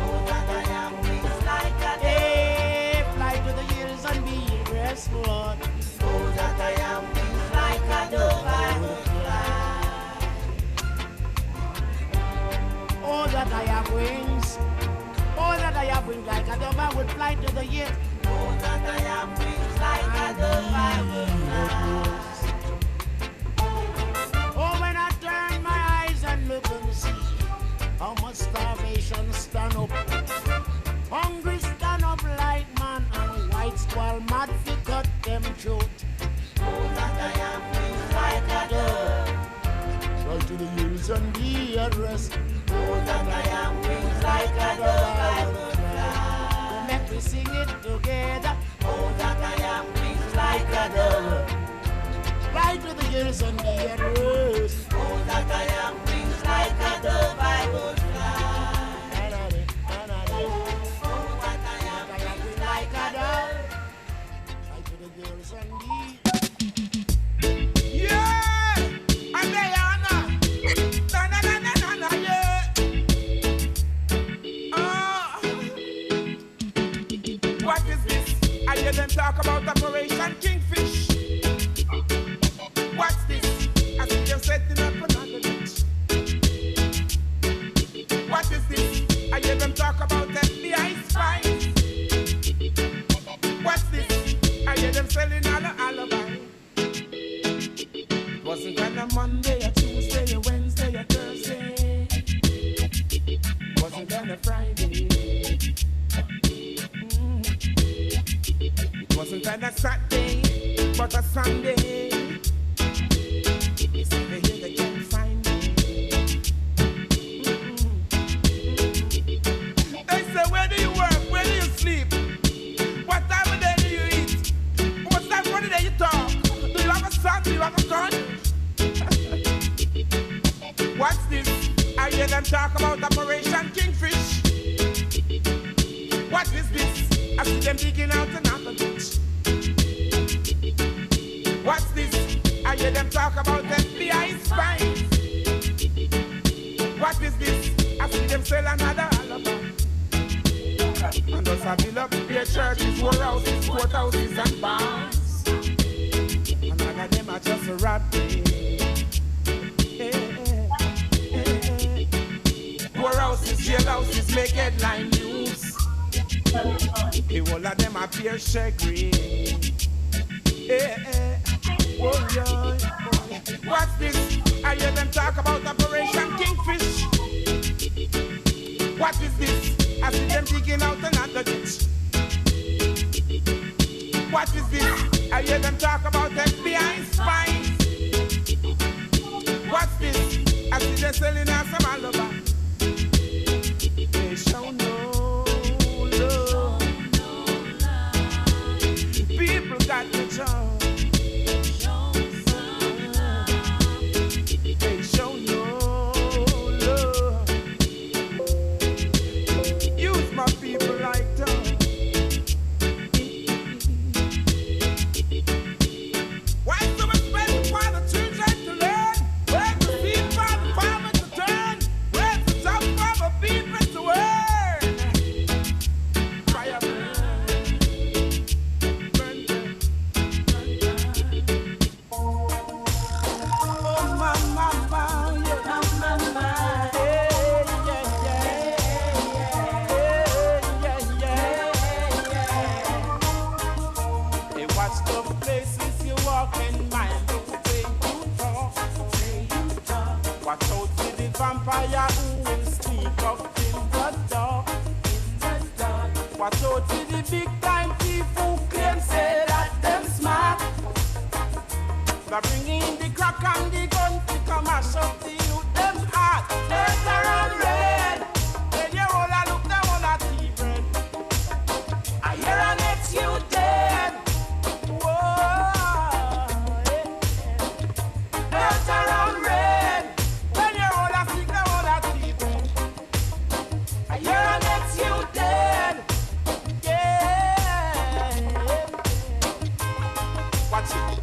Oh, that I am weak like a dove. Hey, fly to the hills and be at rest, Lord. Oh, that I am weak like a dove. I would fly. Oh, that I have wings. Oh, that I have wings like a dove. I would fly to the hills. Oh, that I have wings like a dove. I would fly. Oh, when I turn my eyes and look and see how much starvation stand up. Hungry stand up like man, and white squall mad fi cut them throat. Oh, that I am wings like a dove. Fly to the hills and be at rest. Oh, that I am wings like a dove. I would fly. Make we sing it together. Oh, that I am wings like a dove. Fly to the hills and be at rest. Oh, that I am wings like a dove. I would fly. Oh, that I am wings like a dove. Fly to the hills and be. Yeah, and Diana. Na na na na na na, yeah. What is this? I hear them talk about Operation Kingfish. What's this? I see them setting up another ditch. What is this? I hear them talk about FBI spies. What's this? I hear them selling all the alibi. It wasn't on a Monday, a Tuesday, a Wednesday, a Thursday. It wasn't on a Friday. It wasn't on a Saturday, but a Sunday. You see, they hear they can't find me. They say, where do you work? Where do you sleep? What time of day do you eat? What time of day you talk? Do you have a son? Do you have a gun? What's this? I hear them talk about Operation Kingfish. What is this? I see them digging out another ditch. What's this? I hear them talk about FBI spies. What is this? I see them sell another alibi. And those are build up their churches, warehouses, courthouses, and bars. And none of them are just robbing. Warehouses, jailhouses make headline news. The whole of them appear shaggy. Oh, yeah. What's this? I hear them talk about Operation Kingfish. What is this? I see them digging out another ditch. What is this? I hear them talk about FBI spies. What's this? I see them selling us some alibi. They show no love. People got the job. They show no love. Use my people like that. Why so much better for the children to learn? Where's the seed for the farmer to turn? Where's the job for the people to earn? Fire burn, burn, burn. Oh, mama, yeah, mama, hey, watch the places you walk in, mind the way you talk, Watch out for the vampire who will sneak up in the dark, Watch out for the big time people who claim say that them smart. They're bringing the crack and the gun to come mash up the youth. them hot. Better and red. When you all a look them on a tea bread. I hear an ex you dead. Whoa. Better and red. When you all a sick them on a tea bread. I hear an ex you dead. Yeah. Watch it.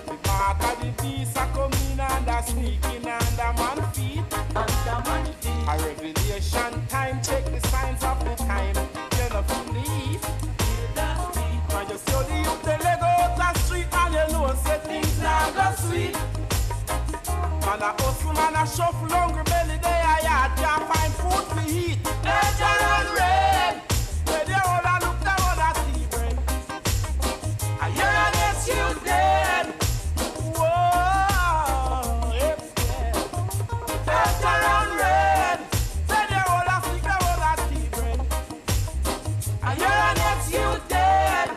The mark of the beast are coming and a sneaking under man feet. A revelation time, check the signs of the time. You know believe. When you see the youth they leg out the street and you know say things now go sweet. Man a hustle, man a shuffle, hungry belly they a yard can't find food to eat. Better and red. Where they all a look down on a tea bread. I hear an yes you dead. Whoa, yeah. Better and red. Say they all a stick down on a tea bread. I hear an yes you dead.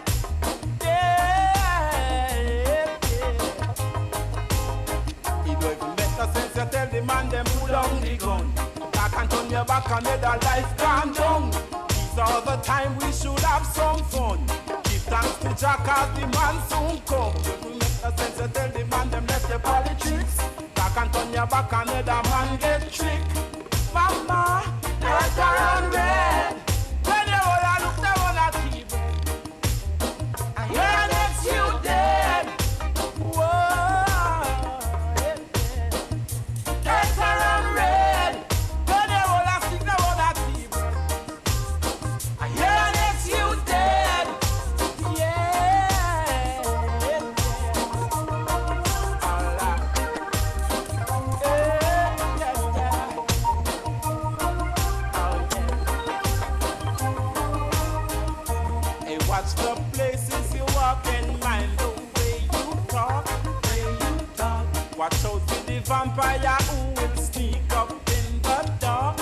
Yeah. It don't even make no sense you tell the man them pull down the gun. Back and turn your back and let the life calm down. These are the time we should have some fun. Give thanks to Jack as the man soon come. It will make no sense you tell the man them left the politics. Back and turn your back and let the man get tricked. Mama, better and red. When you all a look down on a TV. I hear an ex you dead. Whoa, better and red. When you all a stick down on a TV. I hear an ex you dead. Yeah. Allah. Hey, watch the places you walk and mind the way you talk, Watch out for the vampire who will sneak up in the dark,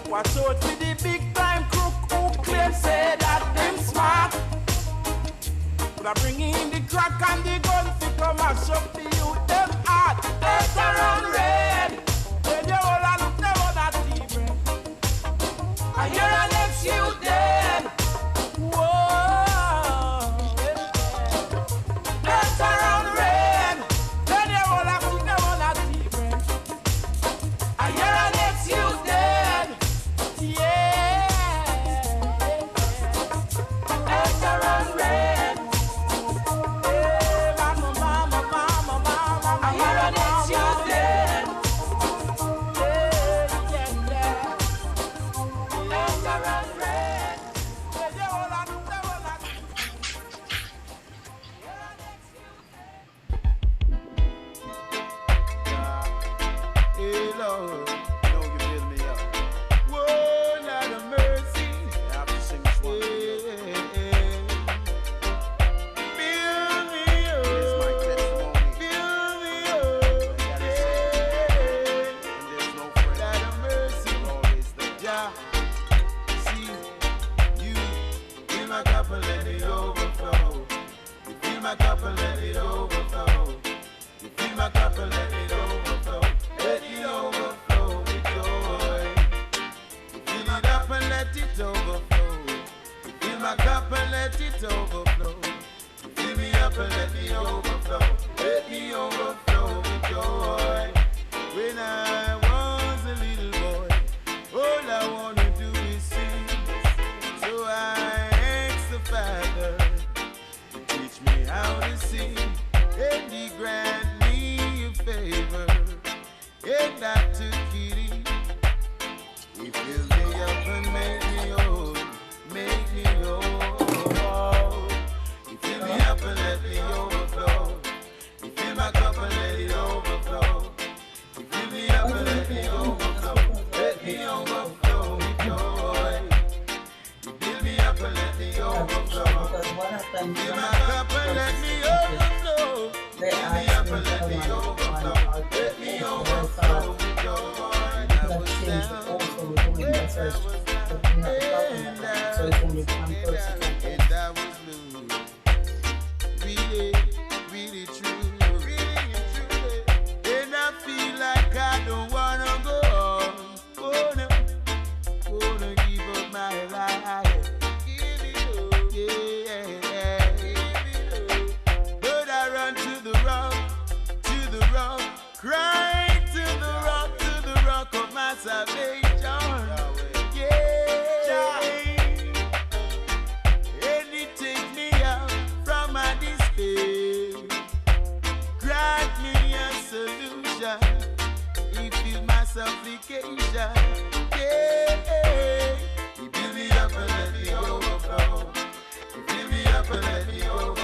Watch out for the big time crook who claim say that them smart. But I bring in the crack and the gun to come mash up the youth them hard. Better and red. When you all a look them on that TV. I hear an ex you dead. Whoa. Better and red. When you all a look them on that TV. I hear an ex you dead. Yeah. Better and red. Hey, mama, mama, mama, mama. salvation. Yeah. And He take me out from my despair. Grant me a solution. He feel my supplication. Yeah. He build me up and let me overflow. He build me up and let me overflow.